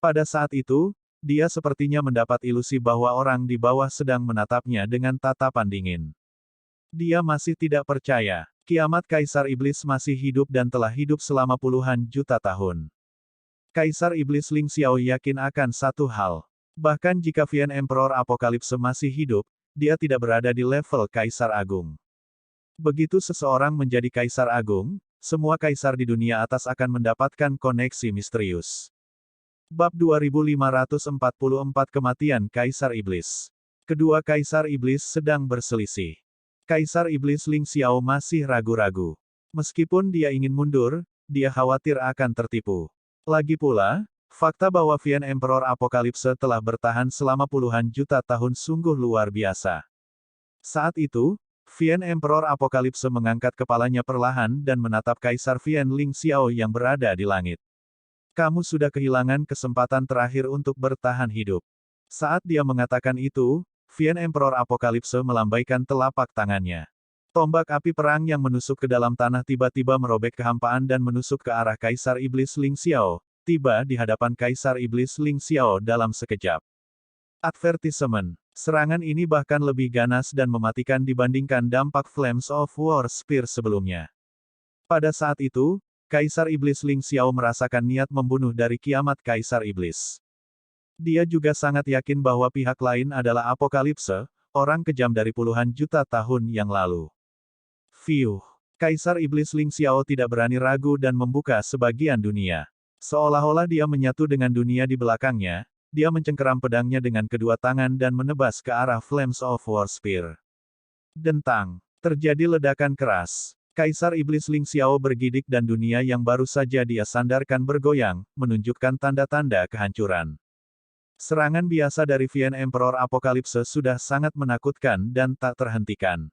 A: Pada saat itu, dia sepertinya mendapat ilusi bahwa orang di bawah sedang menatapnya dengan tatapan dingin. Dia masih tidak percaya. Kiamat Kaisar Iblis masih hidup dan telah hidup selama puluhan juta tahun. Kaisar Iblis Ling Xiao yakin akan satu hal. Bahkan jika Vian Emperor Apokalipse masih hidup, dia tidak berada di level Kaisar Agung. Begitu seseorang menjadi Kaisar Agung, semua kaisar di dunia atas akan mendapatkan koneksi misterius. Bab 2544 Kematian Kaisar Iblis. Kedua Kaisar Iblis sedang berselisih. Kaisar Iblis Ling Xiao masih ragu-ragu. Meskipun dia ingin mundur, dia khawatir akan tertipu. Lagi pula, fakta bahwa Vian Emperor Apokalipse telah bertahan selama puluhan juta tahun sungguh luar biasa. Saat itu, Vian Emperor Apokalipse mengangkat kepalanya perlahan dan menatap Kaisar Vian Ling Xiao yang berada di langit. Kamu sudah kehilangan kesempatan terakhir untuk bertahan hidup. Saat dia mengatakan itu, Vian Emperor Apokalipse melambaikan telapak tangannya. Tombak api perang yang menusuk ke dalam tanah tiba-tiba merobek kehampaan dan menusuk ke arah Kaisar Iblis Ling Xiao, tiba di hadapan Kaisar Iblis Ling Xiao dalam sekejap. Advertisement. Serangan ini bahkan lebih ganas dan mematikan dibandingkan dampak Flames of War Spear sebelumnya. Pada saat itu, Kaisar Iblis Ling Xiao merasakan niat membunuh dari kiamat Kaisar Iblis. Dia juga sangat yakin bahwa pihak lain adalah Apokalipse, orang kejam dari puluhan juta tahun yang lalu. Fiuh. Kaisar Iblis Ling Xiao tidak berani ragu dan membuka sebagian dunia. Seolah-olah dia menyatu dengan dunia di belakangnya, dia mencengkeram pedangnya dengan kedua tangan dan menebas ke arah Flames of War Spear. Dentang. Terjadi ledakan keras. Kaisar Iblis Ling Xiao bergidik dan dunia yang baru saja dia sandarkan bergoyang, menunjukkan tanda-tanda kehancuran. Serangan biasa dari Vian Emperor Apokalipse sudah sangat menakutkan dan tak terhentikan.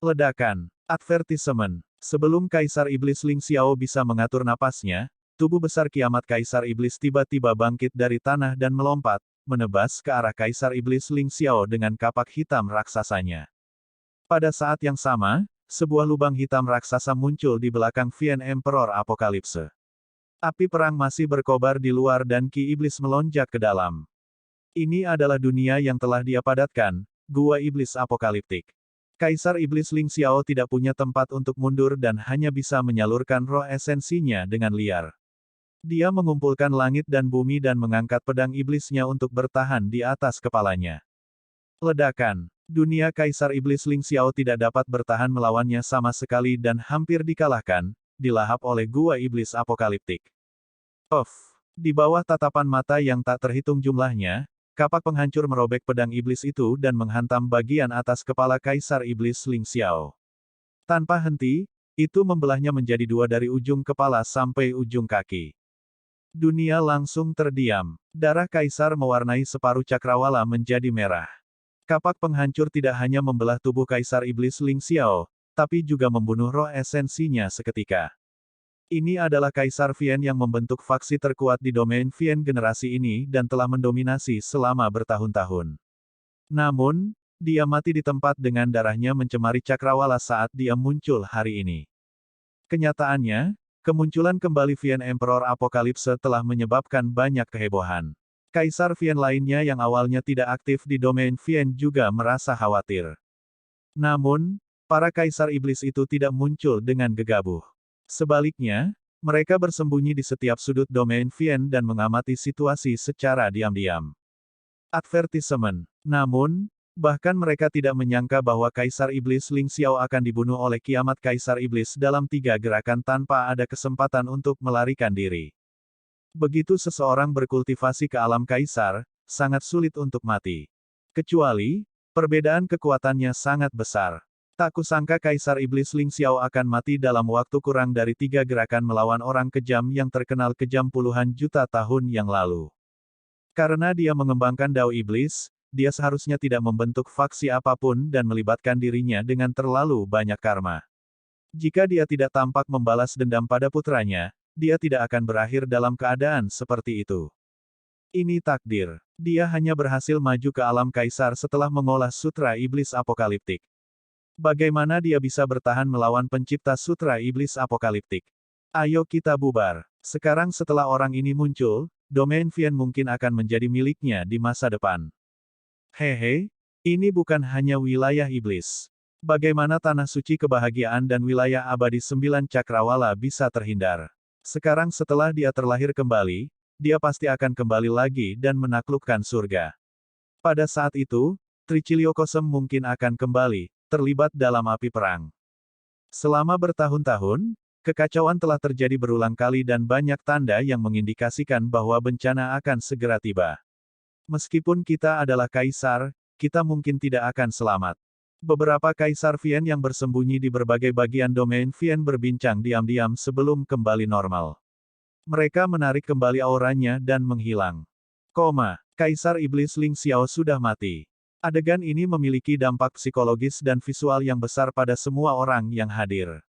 A: Ledakan. Advertisement. Sebelum Kaisar Iblis Ling Xiao bisa mengatur napasnya, tubuh besar kiamat Kaisar Iblis tiba-tiba bangkit dari tanah dan melompat, menebas ke arah Kaisar Iblis Ling Xiao dengan kapak hitam raksasanya. Pada saat yang sama, sebuah lubang hitam raksasa muncul di belakang Vian Emperor Apokalipse. Api perang masih berkobar di luar dan Ki Iblis melonjak ke dalam. Ini adalah dunia yang telah dia padatkan, Gua Iblis Apokaliptik. Kaisar Iblis Ling Xiao tidak punya tempat untuk mundur dan hanya bisa menyalurkan roh esensinya dengan liar. Dia mengumpulkan langit dan bumi dan mengangkat pedang iblisnya untuk bertahan di atas kepalanya. Ledakan. Dunia Kaisar Iblis Ling Xiao tidak dapat bertahan melawannya sama sekali dan hampir dikalahkan, dilahap oleh Gua Iblis Apokaliptik. Di bawah tatapan mata yang tak terhitung jumlahnya, kapak penghancur merobek pedang iblis itu dan menghantam bagian atas kepala Kaisar Iblis Ling Xiao. Tanpa henti, itu membelahnya menjadi dua dari ujung kepala sampai ujung kaki. Dunia langsung terdiam. Darah Kaisar mewarnai separuh cakrawala menjadi merah. Kapak penghancur tidak hanya membelah tubuh Kaisar Iblis Ling Xiao, tapi juga membunuh roh esensinya seketika. Ini adalah Kaisar Vian yang membentuk faksi terkuat di domain Vian generasi ini dan telah mendominasi selama bertahun-tahun. Namun, dia mati di tempat dengan darahnya mencemari cakrawala saat dia muncul hari ini. Kenyataannya, kemunculan kembali Vian Emperor Apokalipse telah menyebabkan banyak kehebohan. Kaisar Vian lainnya yang awalnya tidak aktif di domain Vian juga merasa khawatir. Namun, para Kaisar Iblis itu tidak muncul dengan gegabah. Sebaliknya, mereka bersembunyi di setiap sudut domain Vian dan mengamati situasi secara diam-diam. Advertisement. Namun, bahkan mereka tidak menyangka bahwa Kaisar Iblis Ling Xiao akan dibunuh oleh kiamat Kaisar Iblis dalam 3 gerakan tanpa ada kesempatan untuk melarikan diri. Begitu seseorang berkultivasi ke alam Kaisar, sangat sulit untuk mati. Kecuali, perbedaan kekuatannya sangat besar. Tak kusangka Kaisar Iblis Ling Xiao akan mati dalam waktu kurang dari 3 gerakan melawan orang kejam yang terkenal kejam puluhan juta tahun yang lalu. Karena dia mengembangkan Dao Iblis, dia seharusnya tidak membentuk faksi apapun dan melibatkan dirinya dengan terlalu banyak karma. Jika dia tidak tampak membalas dendam pada putranya, dia tidak akan berakhir dalam keadaan seperti itu. Ini takdir. Dia hanya berhasil maju ke alam Kaisar setelah mengolah Sutra Iblis Apokaliptik. Bagaimana dia bisa bertahan melawan pencipta sutra iblis apokaliptik? Ayo kita bubar. Sekarang setelah orang ini muncul, domain Vian mungkin akan menjadi miliknya di masa depan. Hehe, ini bukan hanya wilayah iblis. Bagaimana tanah suci kebahagiaan dan wilayah abadi 9 cakrawala bisa terhindar? Sekarang setelah dia terlahir kembali, dia pasti akan kembali lagi dan menaklukkan surga. Pada saat itu, Triciliocosm mungkin akan kembali, terlibat dalam api perang. Selama bertahun-tahun, kekacauan telah terjadi berulang kali dan banyak tanda yang mengindikasikan bahwa bencana akan segera tiba. Meskipun kita adalah kaisar, kita mungkin tidak akan selamat. Beberapa kaisar Vian yang bersembunyi di berbagai bagian domain Vian berbincang diam-diam sebelum kembali normal. Mereka menarik kembali auranya dan menghilang. Kaisar Iblis Ling Xiao sudah mati. Adegan ini memiliki dampak psikologis dan visual yang besar pada semua orang yang hadir.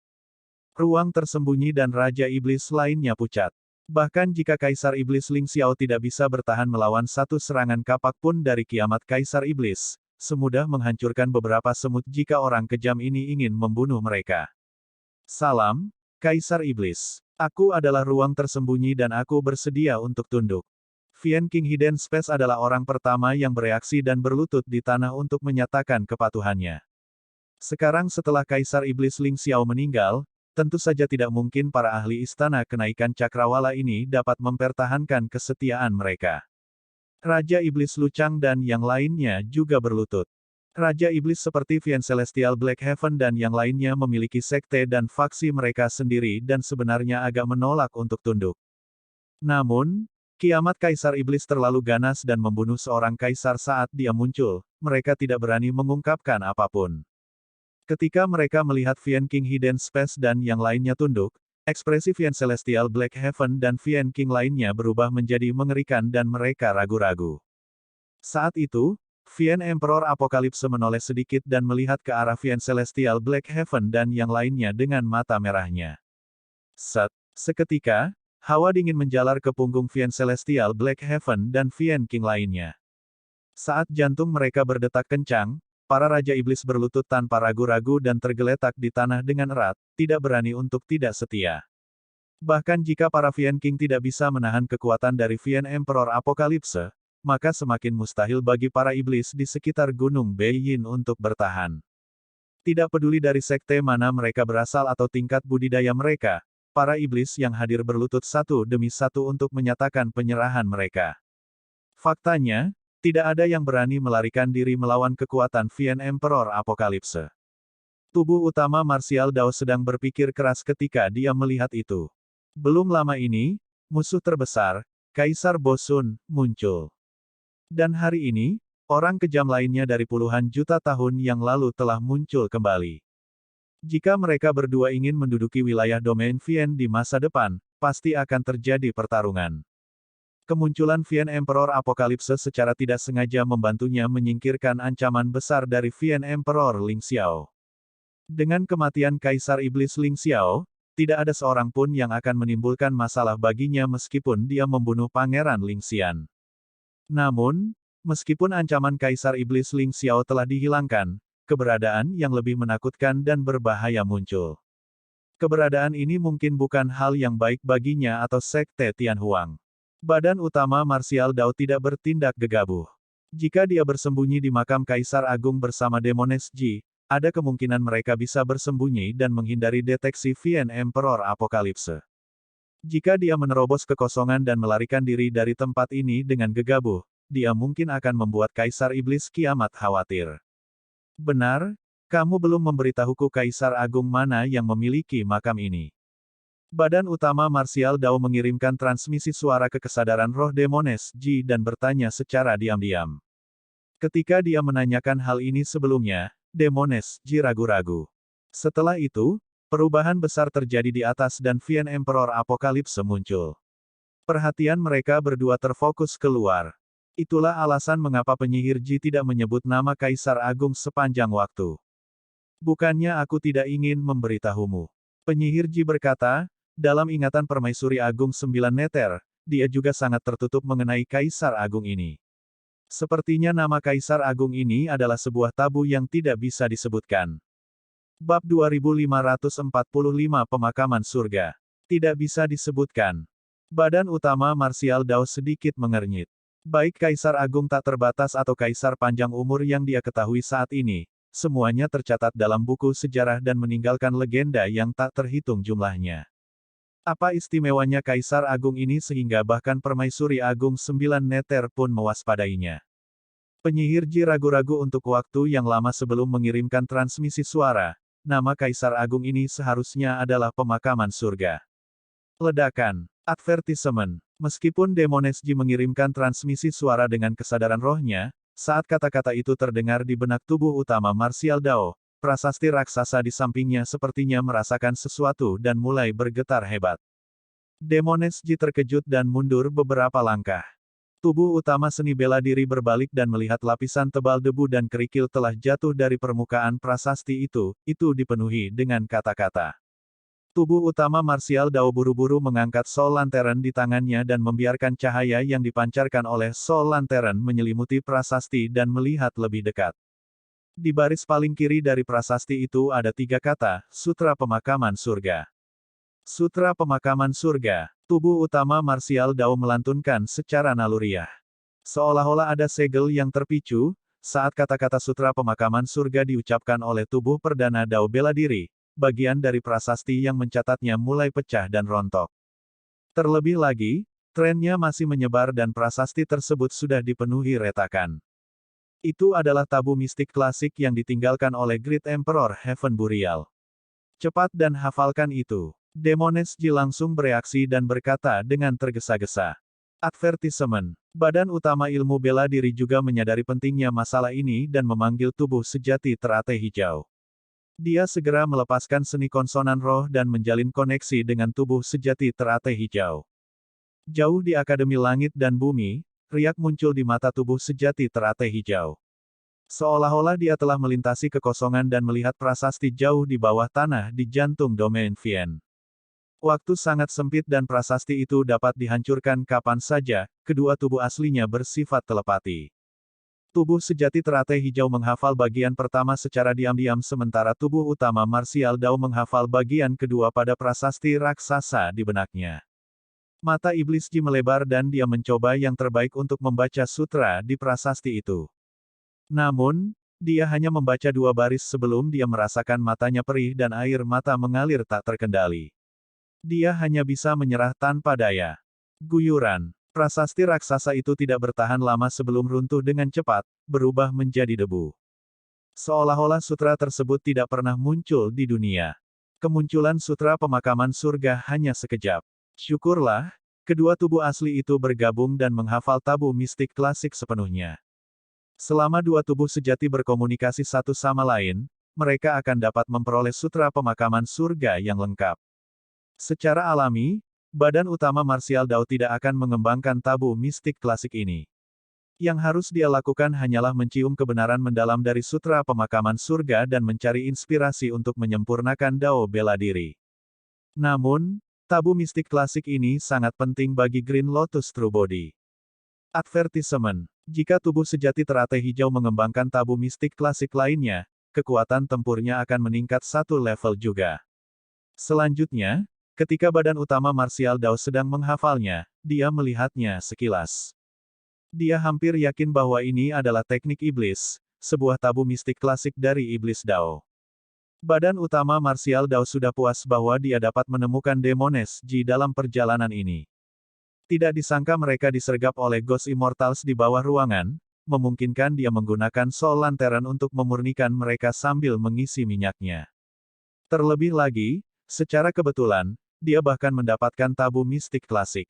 A: Ruang tersembunyi dan Raja Iblis lainnya pucat. Bahkan jika Kaisar Iblis Ling Xiao tidak bisa bertahan melawan satu serangan kapak pun dari kiamat Kaisar Iblis, semudah menghancurkan beberapa semut jika orang kejam ini ingin membunuh mereka. Salam, Kaisar Iblis. Aku adalah ruang tersembunyi dan aku bersedia untuk tunduk. Vian King Hidden Space adalah orang pertama yang bereaksi dan berlutut di tanah untuk menyatakan kepatuhannya. Sekarang setelah Kaisar Iblis Ling Xiao meninggal, tentu saja tidak mungkin para ahli istana kenaikan cakrawala ini dapat mempertahankan kesetiaan mereka. Raja Iblis Lucang dan yang lainnya juga berlutut. Raja Iblis seperti Vian Celestial Black Heaven dan yang lainnya memiliki sekte dan faksi mereka sendiri dan sebenarnya agak menolak untuk tunduk. Namun, kiamat Kaisar Iblis terlalu ganas dan membunuh seorang kaisar saat dia muncul, mereka tidak berani mengungkapkan apapun. Ketika mereka melihat Vian King Hidden Space dan yang lainnya tunduk, ekspresi Vian Celestial Black Heaven dan Vian King lainnya berubah menjadi mengerikan dan mereka ragu-ragu. Saat itu, Vian Emperor Apokalipse menoleh sedikit dan melihat ke arah Vian Celestial Black Heaven dan yang lainnya dengan mata merahnya. Seketika, hawa dingin menjalar ke punggung Vian Celestial Black Heaven dan Vian King lainnya. Saat jantung mereka berdetak kencang, para Raja Iblis berlutut tanpa ragu-ragu dan tergeletak di tanah dengan erat, tidak berani untuk tidak setia. Bahkan jika para Vian King tidak bisa menahan kekuatan dari Vian Emperor Apokalipse, maka semakin mustahil bagi para iblis di sekitar Gunung Beiyin untuk bertahan. Tidak peduli dari sekte mana mereka berasal atau tingkat budidaya mereka, para iblis yang hadir berlutut satu demi satu untuk menyatakan penyerahan mereka. Faktanya, tidak ada yang berani melarikan diri melawan kekuatan Vian Emperor Apokalipse. Tubuh utama Martial Dao sedang berpikir keras ketika dia melihat itu. Belum lama ini, musuh terbesar, Kaisar Bosun, muncul. Dan hari ini, orang kejam lainnya dari puluhan juta tahun yang lalu telah muncul kembali. Jika mereka berdua ingin menduduki wilayah domain Vian di masa depan, pasti akan terjadi pertarungan. Kemunculan Vian Emperor Apokalipse secara tidak sengaja membantunya menyingkirkan ancaman besar dari Vian Emperor Ling Xiao. Dengan kematian Kaisar Iblis Ling Xiao, tidak ada seorang pun yang akan menimbulkan masalah baginya meskipun dia membunuh Pangeran Ling Xian. Namun, meskipun ancaman Kaisar Iblis Ling Xiao telah dihilangkan, keberadaan yang lebih menakutkan dan berbahaya muncul. Keberadaan ini mungkin bukan hal yang baik baginya atau sekte Tianhuang. Badan utama Martial Dao tidak bertindak gegabah. Jika dia bersembunyi di makam Kaisar Agung bersama Demones Ji, ada kemungkinan mereka bisa bersembunyi dan menghindari deteksi Vian Emperor Apokalipse. Jika dia menerobos kekosongan dan melarikan diri dari tempat ini dengan gegabah, dia mungkin akan membuat Kaisar Iblis Kiamat khawatir. Benar, kamu belum memberitahuku Kaisar Agung mana yang memiliki makam ini. Badan utama Martial Dao mengirimkan transmisi suara ke kesadaran roh Demones Ji dan bertanya secara diam-diam. Ketika dia menanyakan hal ini sebelumnya, Demones Ji ragu-ragu. Setelah itu, perubahan besar terjadi di atas dan Vian Emperor Apokalipse muncul. Perhatian mereka berdua terfokus keluar. Itulah alasan mengapa penyihir Ji tidak menyebut nama Kaisar Agung sepanjang waktu. Bukannya aku tidak ingin memberitahumu. Penyihir Ji berkata, dalam ingatan Permaisuri Agung 9 Neter, dia juga sangat tertutup mengenai Kaisar Agung ini. Sepertinya nama Kaisar Agung ini adalah sebuah tabu yang tidak bisa disebutkan. Bab 2545 Pemakaman Surga. Tidak bisa disebutkan. Badan utama Martial Dao sedikit mengernyit. Baik Kaisar Agung tak terbatas atau Kaisar panjang umur yang dia ketahui saat ini, semuanya tercatat dalam buku sejarah dan meninggalkan legenda yang tak terhitung jumlahnya. Apa istimewanya Kaisar Agung ini sehingga bahkan Permaisuri Agung 9 Neter pun mewaspadainya. Penyihir Ji ragu-ragu untuk waktu yang lama sebelum mengirimkan transmisi suara. Nama Kaisar Agung ini seharusnya adalah Pemakaman Surga. Ledakan. Advertisement. Meskipun Demones Ji mengirimkan transmisi suara dengan kesadaran rohnya, saat kata-kata itu terdengar di benak tubuh utama Martial Dao, prasasti raksasa di sampingnya sepertinya merasakan sesuatu dan mulai bergetar hebat. Demones Ji terkejut dan mundur beberapa langkah. Tubuh utama seni bela diri berbalik dan melihat lapisan tebal debu dan kerikil telah jatuh dari permukaan prasasti itu dipenuhi dengan kata-kata. Tubuh utama Martial Dao buru-buru mengangkat Soul Lantern di tangannya dan membiarkan cahaya yang dipancarkan oleh Soul Lantern menyelimuti prasasti dan melihat lebih dekat. Di baris paling kiri dari prasasti itu ada 3 kata, Sutra Pemakaman Surga. Sutra Pemakaman Surga. Tubuh utama Martial Dao melantunkan secara naluriah. Seolah-olah ada segel yang terpicu, saat kata-kata Sutra Pemakaman Surga diucapkan oleh tubuh perdana Dao bela diri, bagian dari prasasti yang mencatatnya mulai pecah dan rontok. Terlebih lagi, trennya masih menyebar dan prasasti tersebut sudah dipenuhi retakan. Itu adalah tabu mistik klasik yang ditinggalkan oleh Great Emperor Heaven Burial. Cepat dan hafalkan itu. Demones Ji langsung bereaksi dan berkata dengan tergesa-gesa. Advertisement. Badan utama ilmu bela diri juga menyadari pentingnya masalah ini dan memanggil tubuh sejati teratai hijau. Dia segera melepaskan seni konsonan roh dan menjalin koneksi dengan tubuh sejati teratai hijau. Jauh di Akademi Langit dan Bumi, riak muncul di mata tubuh sejati teratai hijau. Seolah-olah dia telah melintasi kekosongan dan melihat prasasti jauh di bawah tanah di jantung domain Vien. Waktu sangat sempit dan prasasti itu dapat dihancurkan kapan saja, kedua tubuh aslinya bersifat telepati. Tubuh sejati teratai hijau menghafal bagian pertama secara diam-diam sementara tubuh utama Martial Dao menghafal bagian kedua pada prasasti raksasa di benaknya. Mata Iblis Ji melebar dan dia mencoba yang terbaik untuk membaca sutra di prasasti itu. Namun, dia hanya membaca 2 baris sebelum dia merasakan matanya perih dan air mata mengalir tak terkendali. Dia hanya bisa menyerah tanpa daya. Guyuran. Prasasti raksasa itu tidak bertahan lama sebelum runtuh dengan cepat, berubah menjadi debu. Seolah-olah sutra tersebut tidak pernah muncul di dunia. Kemunculan sutra pemakaman surga hanya sekejap. Syukurlah, kedua tubuh asli itu bergabung dan menghafal tabu mistik klasik sepenuhnya. Selama 2 tubuh sejati berkomunikasi satu sama lain, mereka akan dapat memperoleh sutra pemakaman surga yang lengkap. Secara alami, badan utama Martial Dao tidak akan mengembangkan tabu mistik klasik ini. Yang harus dia lakukan hanyalah mencium kebenaran mendalam dari sutra pemakaman surga dan mencari inspirasi untuk menyempurnakan Dao bela diri. Namun, tabu mistik klasik ini sangat penting bagi Green Lotus True Body. Advertisement. Jika tubuh sejati teratai hijau mengembangkan tabu mistik klasik lainnya, kekuatan tempurnya akan meningkat 1 level juga. Selanjutnya, ketika badan utama Martial Dao sedang menghafalnya, dia melihatnya sekilas. Dia hampir yakin bahwa ini adalah teknik iblis, sebuah tabu mistik klasik dari iblis Dao. Badan utama Martial Dao sudah puas bahwa dia dapat menemukan Demones Ji dalam perjalanan ini. Tidak disangka mereka disergap oleh Ghost Immortals di bawah ruangan, memungkinkan dia menggunakan Soul Lantern untuk memurnikan mereka sambil mengisi minyaknya. Terlebih lagi, secara kebetulan, dia bahkan mendapatkan tabu mistik klasik.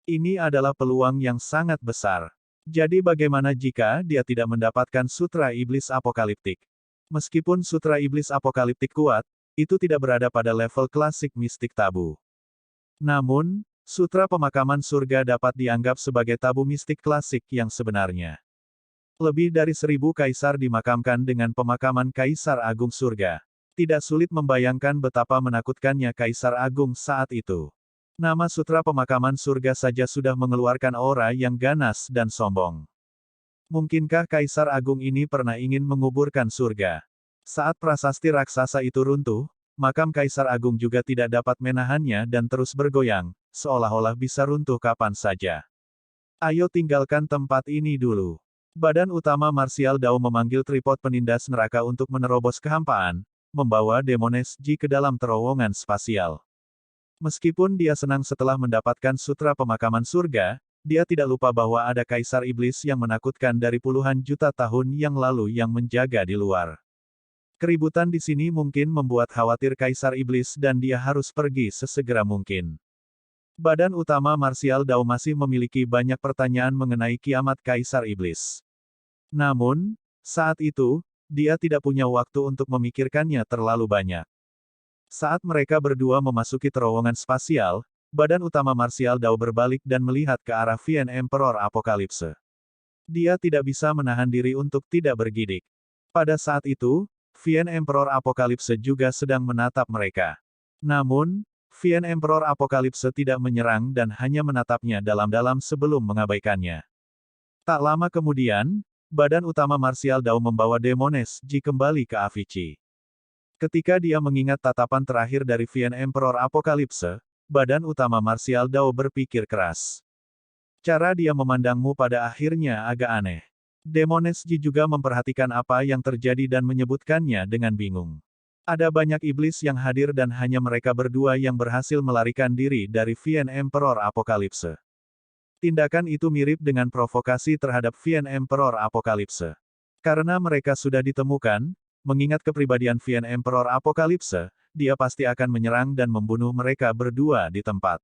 A: Ini adalah peluang yang sangat besar. Jadi bagaimana jika dia tidak mendapatkan sutra iblis apokaliptik? Meskipun sutra iblis apokaliptik kuat, itu tidak berada pada level klasik mistik tabu. Namun, sutra pemakaman surga dapat dianggap sebagai tabu mistik klasik yang sebenarnya. Lebih dari 1000 kaisar dimakamkan dengan pemakaman Kaisar Agung Surga. Tidak sulit membayangkan betapa menakutkannya Kaisar Agung saat itu. Nama sutra pemakaman surga saja sudah mengeluarkan aura yang ganas dan sombong. Mungkinkah Kaisar Agung ini pernah ingin menguburkan surga? Saat prasasti raksasa itu runtuh, makam Kaisar Agung juga tidak dapat menahannya dan terus bergoyang, seolah-olah bisa runtuh kapan saja. Ayo tinggalkan tempat ini dulu. Badan utama Martial Dao memanggil tripod penindas neraka untuk menerobos kehampaan, membawa Demones Ji ke dalam terowongan spasial. Meskipun dia senang setelah mendapatkan sutra pemakaman surga, dia tidak lupa bahwa ada Kaisar Iblis yang menakutkan dari puluhan juta tahun yang lalu yang menjaga di luar. Keributan di sini mungkin membuat khawatir Kaisar Iblis dan dia harus pergi sesegera mungkin. Badan utama Martial Dao masih memiliki banyak pertanyaan mengenai kiamat Kaisar Iblis. Namun, saat itu, dia tidak punya waktu untuk memikirkannya terlalu banyak. Saat mereka berdua memasuki terowongan spasial, badan utama Martial Dao berbalik dan melihat ke arah Vien Emperor Apokalipse. Dia tidak bisa menahan diri untuk tidak bergidik. Pada saat itu, Vien Emperor Apokalipse juga sedang menatap mereka. Namun, Vien Emperor Apokalipse tidak menyerang dan hanya menatapnya dalam-dalam sebelum mengabaikannya. Tak lama kemudian, badan utama Martial Dao membawa Demones Ji kembali ke Avicii. Ketika dia mengingat tatapan terakhir dari Vien Emperor Apokalipse, badan utama Martial Dao berpikir keras. Cara dia memandangmu pada akhirnya agak aneh. Demones Ji juga memperhatikan apa yang terjadi dan menyebutkannya dengan bingung. Ada banyak iblis yang hadir dan hanya mereka berdua yang berhasil melarikan diri dari Vien Emperor Apokalipse. Tindakan itu mirip dengan provokasi terhadap Vien Emperor Apokalipse. Karena mereka sudah ditemukan, mengingat kepribadian Vien Emperor Apokalipse, dia pasti akan menyerang dan membunuh mereka berdua di tempat.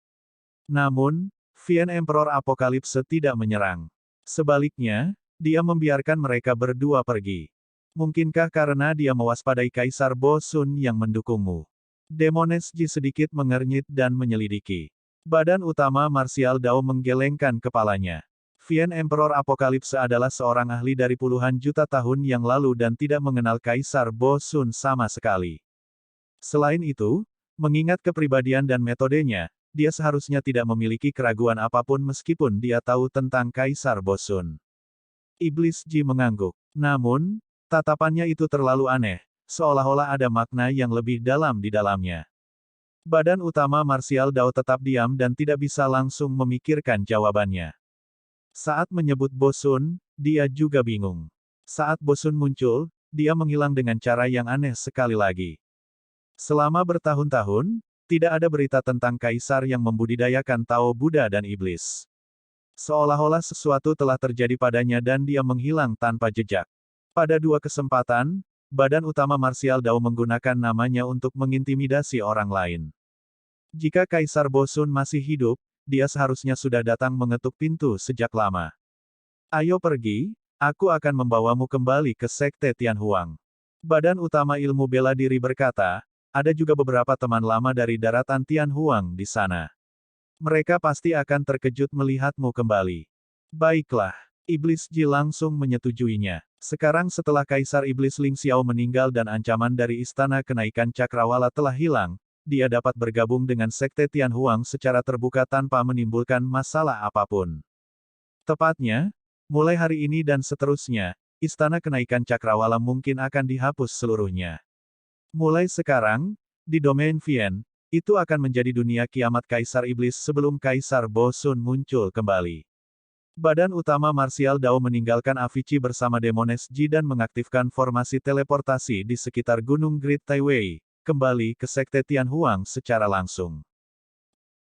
A: Namun, Vien Emperor Apokalipse tidak menyerang. Sebaliknya, dia membiarkan mereka berdua pergi. Mungkinkah karena dia mewaspadai Kaisar Bo Sun yang mendukungmu? Demones Ji sedikit mengernyit dan menyelidiki. Badan utama Martial Dao menggelengkan kepalanya. Vien Emperor Apokalipse adalah seorang ahli dari puluhan juta tahun yang lalu dan tidak mengenal Kaisar Bo Sun sama sekali. Selain itu, mengingat kepribadian dan metodenya, dia seharusnya tidak memiliki keraguan apapun meskipun dia tahu tentang Kaisar Bo Sun. Iblis Ji mengangguk. Namun, tatapannya itu terlalu aneh, seolah-olah ada makna yang lebih dalam di dalamnya. Badan utama Martial Dao tetap diam dan tidak bisa langsung memikirkan jawabannya. Saat menyebut Bo Sun, dia juga bingung. Saat Bo Sun muncul, dia menghilang dengan cara yang aneh sekali lagi. Selama bertahun-tahun, tidak ada berita tentang kaisar yang membudidayakan Tao Buddha dan iblis. Seolah-olah sesuatu telah terjadi padanya dan dia menghilang tanpa jejak. Pada dua kesempatan, badan utama Martial Dao menggunakan namanya untuk mengintimidasi orang lain. Jika Kaisar Bo Sun masih hidup, dia seharusnya sudah datang mengetuk pintu sejak lama. Ayo pergi, aku akan membawamu kembali ke Sekte Tianhuang. Badan utama ilmu bela diri berkata, ada juga beberapa teman lama dari daratan Tianhuang di sana. Mereka pasti akan terkejut melihatmu kembali. Baiklah, Iblis Ji langsung menyetujuinya. Sekarang setelah Kaisar Iblis Ling Xiao meninggal dan ancaman dari Istana Kenaikan Cakrawala telah hilang, dia dapat bergabung dengan Sekte Tianhuang secara terbuka tanpa menimbulkan masalah apapun. Tepatnya, mulai hari ini dan seterusnya, Istana Kenaikan Cakrawala mungkin akan dihapus seluruhnya. Mulai sekarang, di domain Vien, itu akan menjadi dunia kiamat Kaisar Iblis sebelum Kaisar Bo Sun muncul kembali. Badan utama Martial Dao meninggalkan Avicii bersama Demones Ji dan mengaktifkan formasi teleportasi di sekitar Gunung Great Taiwei, kembali ke Sekte Tianhuang secara langsung.